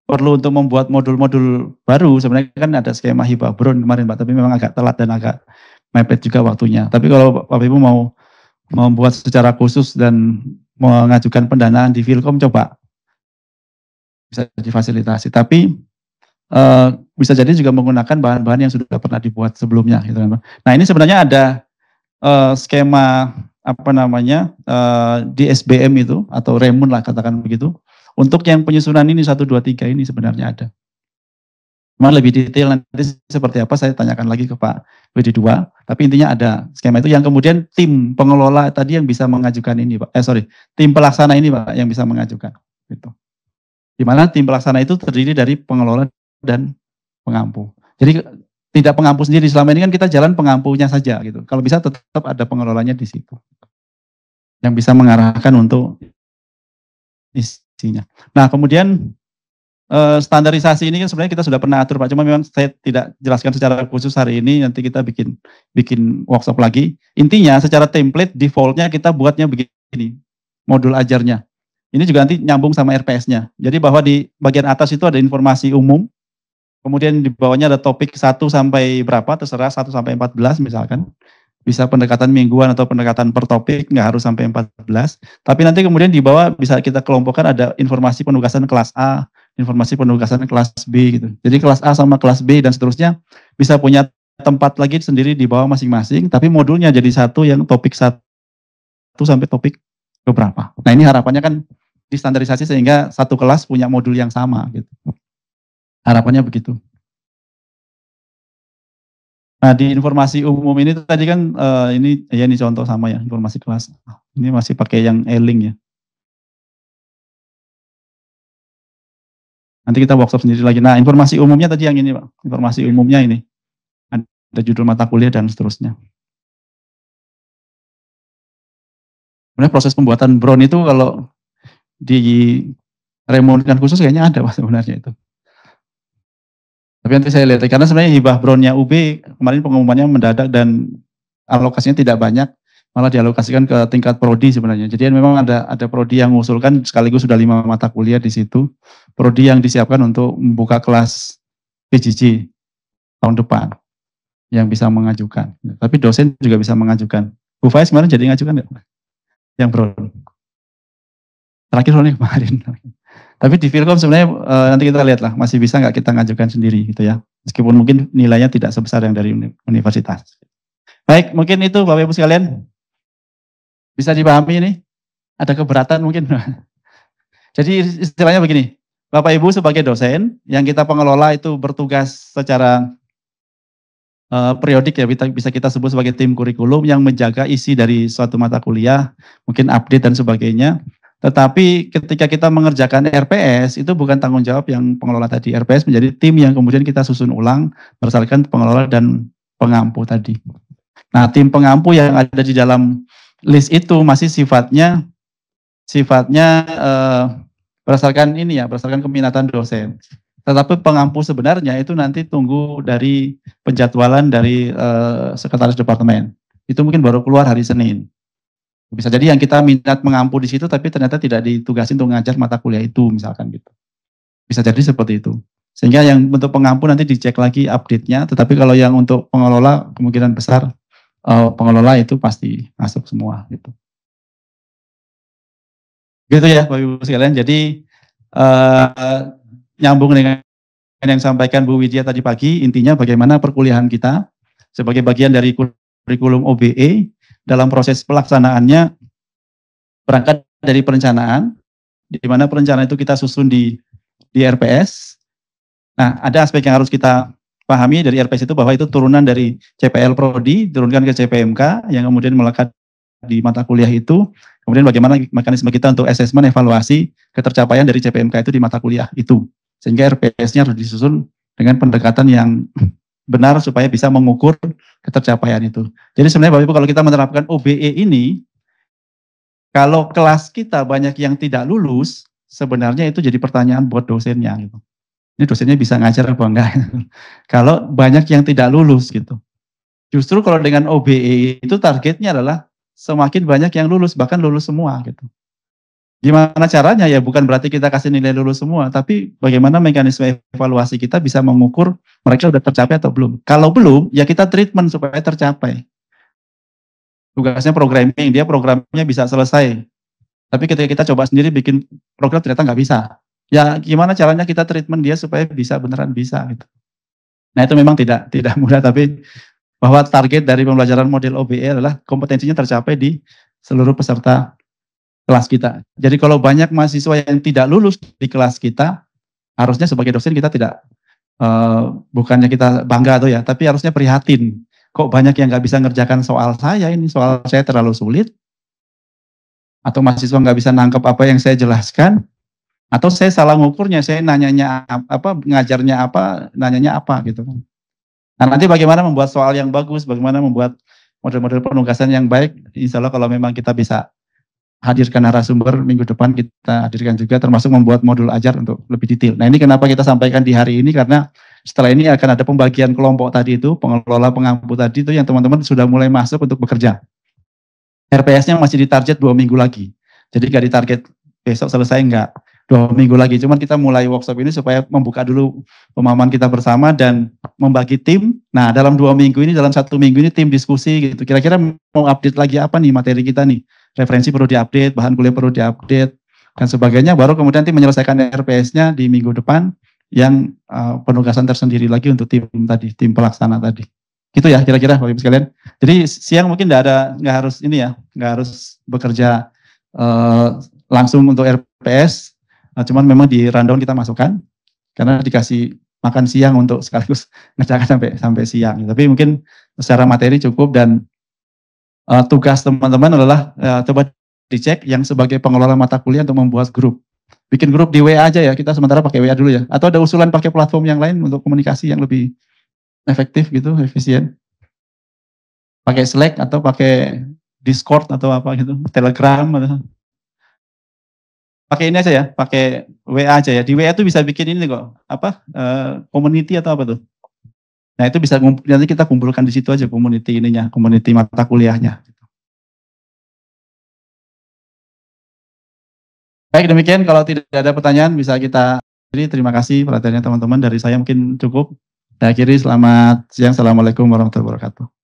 perlu untuk membuat modul-modul baru, sebenarnya kan ada skema hibah brown kemarin Pak, tapi memang agak telat dan agak mepet juga waktunya. Tapi kalau Bapak Ibu mau membuat secara khusus dan mengajukan pendanaan di Filkom, coba bisa difasilitasi. Tapi bisa jadi juga menggunakan bahan-bahan yang sudah pernah dibuat sebelumnya gitu kan Pak. Nah, ini sebenarnya ada skema di SBM itu atau Remun lah katakan begitu. Untuk yang penyusunan ini 1, 2, 3 ini sebenarnya ada. Cuma lebih detail nanti seperti apa saya tanyakan lagi ke Pak WD2. Tapi intinya ada skema itu yang kemudian tim pengelola tadi yang bisa mengajukan ini Pak. Tim pelaksana ini Pak yang bisa mengajukan. Gitu. Di mana tim pelaksana itu terdiri dari pengelola dan pengampu. Jadi tidak pengampu sendiri, selama ini kan kita jalan pengampunya saja gitu. Kalau bisa tetap ada pengelolanya di situ. Yang bisa mengarahkan untuk isinya. Nah, kemudian standarisasi ini kan sebenarnya kita sudah pernah atur Pak, cuma memang saya tidak jelaskan secara khusus hari ini, nanti kita bikin workshop lagi. Intinya secara template defaultnya kita buatnya begini, modul ajarnya. Ini juga nanti nyambung sama RPS-nya. Jadi bahwa di bagian atas itu ada informasi umum, kemudian di bawahnya ada topik 1 sampai berapa, terserah 1 sampai 14 misalkan. Bisa pendekatan mingguan atau pendekatan per topik, nggak harus sampai 14. Tapi nanti kemudian di bawah bisa kita kelompokkan ada informasi penugasan kelas A, informasi penugasan kelas B gitu. Jadi kelas A sama kelas B dan seterusnya bisa punya tempat lagi sendiri di bawah masing-masing, tapi modulnya jadi satu yang topik 1 sampai topik beberapa. Nah, ini harapannya kan distandarisasi sehingga satu kelas punya modul yang sama gitu. Harapannya begitu. Nah, di informasi umum ini tadi kan ini contoh sama ya, informasi kelas. Ini masih pakai yang e-link ya. Nanti kita workshop sendiri lagi. Nah, informasi umumnya tadi yang ini Pak. Informasi umumnya ini. Ada judul mata kuliah dan seterusnya. Sebenarnya proses pembuatan brown itu kalau di remunkan khusus kayaknya ada Pak sebenarnya itu. Tapi nanti saya lihat, karena sebenarnya hibah brownnya UB kemarin pengumumannya mendadak dan alokasinya tidak banyak, malah dialokasikan ke tingkat prodi sebenarnya. Jadi memang ada prodi yang mengusulkan sekaligus sudah 5 mata kuliah di situ. Prodi yang disiapkan untuk membuka kelas PJJ tahun depan yang bisa mengajukan. Tapi dosen juga bisa mengajukan. Bu Faiz kemarin jadi ngajukan ya? Yang brown. Terakhir soalnya kemarin. Tapi di Filkom sebenarnya nanti kita lihat lah, masih bisa nggak kita ngajukan sendiri gitu ya. Meskipun mungkin nilainya tidak sebesar yang dari universitas. Baik, mungkin itu Bapak Ibu sekalian. Bisa dipahami ini? Ada keberatan mungkin. Jadi istilahnya begini, Bapak Ibu sebagai dosen, yang kita pengelola itu bertugas secara periodik ya, bisa kita sebut sebagai tim kurikulum yang menjaga isi dari suatu mata kuliah, mungkin update dan sebagainya. Tetapi ketika kita mengerjakan RPS, itu bukan tanggung jawab yang pengelola tadi. RPS menjadi tim yang kemudian kita susun ulang berdasarkan pengelola dan pengampu tadi. Nah, tim pengampu yang ada di dalam list itu masih sifatnya berdasarkan ini ya, berdasarkan keminatan dosen. Tetapi pengampu sebenarnya itu nanti tunggu dari penjadwalan dari sekretaris departemen. Itu mungkin baru keluar hari Senin. Bisa jadi yang kita minat mengampu di situ, tapi ternyata tidak ditugasin untuk mengajar mata kuliah itu, misalkan gitu. Bisa jadi seperti itu. Sehingga yang untuk pengampu nanti dicek lagi update-nya, tetapi kalau yang untuk pengelola kemungkinan besar pengelola itu pasti masuk semua gitu. Gitu ya Bapak Ibu sekalian. Jadi nyambung dengan yang disampaikan Bu Widya tadi pagi, intinya bagaimana perkuliahan kita sebagai bagian dari kurikulum OBE dalam proses pelaksanaannya berangkat dari perencanaan, di mana perencanaan itu kita susun di RPS. Nah, ada aspek yang harus kita pahami dari RPS itu bahwa itu turunan dari CPL Prodi, turunkan ke CPMK, yang kemudian melekat di mata kuliah itu, kemudian bagaimana mekanisme kita untuk asesmen evaluasi ketercapaian dari CPMK itu di mata kuliah itu. Sehingga RPS-nya harus disusun dengan pendekatan yang benar supaya bisa mengukur ketercapaian itu. Jadi sebenarnya Bapak Ibu kalau kita menerapkan OBE ini, kalau kelas kita banyak yang tidak lulus, sebenarnya itu jadi pertanyaan buat dosennya gitu. Ini dosennya bisa ngajar apa enggak? Kalau banyak yang tidak lulus gitu. Justru kalau dengan OBE itu targetnya adalah semakin banyak yang lulus, bahkan lulus semua gitu. Gimana caranya? Ya bukan berarti kita kasih nilai lulus semua, tapi bagaimana mekanisme evaluasi kita bisa mengukur mereka sudah tercapai atau belum. Kalau belum, ya kita treatment supaya tercapai. Tugasnya programming, dia programnya bisa selesai. Tapi ketika kita coba sendiri bikin program ternyata nggak bisa. Ya gimana caranya kita treatment dia supaya bisa beneran bisa gitu. Nah itu memang tidak mudah, tapi bahwa target dari pembelajaran model OBE adalah kompetensinya tercapai di seluruh peserta kelas kita. Jadi kalau banyak mahasiswa yang tidak lulus di kelas kita, harusnya sebagai dosen kita tidak, bukannya kita bangga atau ya, tapi harusnya prihatin. Kok banyak yang nggak bisa ngerjakan soal saya ini, soal saya terlalu sulit, atau mahasiswa nggak bisa nangkep apa yang saya jelaskan, atau saya salah ngukurnya, saya nanyanya apa, ngajarnya apa, nanyanya apa gitu. Nah nanti bagaimana membuat soal yang bagus, bagaimana membuat model-model penugasan yang baik, insya Allah kalau memang kita bisa hadirkan narasumber minggu depan kita hadirkan juga, termasuk membuat modul ajar untuk lebih detail. Nah ini kenapa kita sampaikan di hari ini, karena setelah ini akan ada pembagian kelompok tadi itu, pengelola pengampu tadi itu yang teman-teman sudah mulai masuk untuk bekerja. RPS-nya masih ditarget 2 minggu lagi, jadi nggak ditarget besok selesai, enggak. 2 minggu lagi, cuman kita mulai workshop ini supaya membuka dulu pemahaman kita bersama dan membagi tim. Nah dalam 2 minggu ini, dalam 1 minggu ini tim diskusi gitu, kira-kira mau update lagi apa nih materi kita nih, referensi perlu diupdate, bahan kuliah perlu diupdate, dan sebagainya, baru kemudian tim menyelesaikan RPS-nya di minggu depan, yang penugasan tersendiri lagi untuk tim tadi, tim pelaksana tadi. Gitu ya kira-kira Bapak Ibu sekalian. Jadi siang mungkin nggak harus ini ya, nggak harus bekerja langsung untuk RPS, cuman memang di rundown kita masukkan, karena dikasih makan siang untuk sekaligus ngerjakan sampai siang. Tapi mungkin secara materi cukup, dan tugas teman-teman adalah coba dicek yang sebagai pengelola mata kuliah untuk membuat grup. Bikin grup di WA aja ya, kita sementara pakai WA dulu ya. Atau ada usulan pakai platform yang lain untuk komunikasi yang lebih efektif gitu, efisien. Pakai Slack atau pakai Discord atau apa gitu, Telegram atau pakai ini aja ya, pakai WA aja ya. Di WA tuh bisa bikin ini kok, apa, community atau apa tuh. Nah itu bisa, nanti kita kumpulkan di situ aja community ininya, community mata kuliahnya. Baik demikian, kalau tidak ada pertanyaan bisa kita akhiri. Terima kasih perhatiannya teman-teman, dari saya mungkin cukup. Saya akhiri, selamat siang, assalamualaikum warahmatullahi wabarakatuh.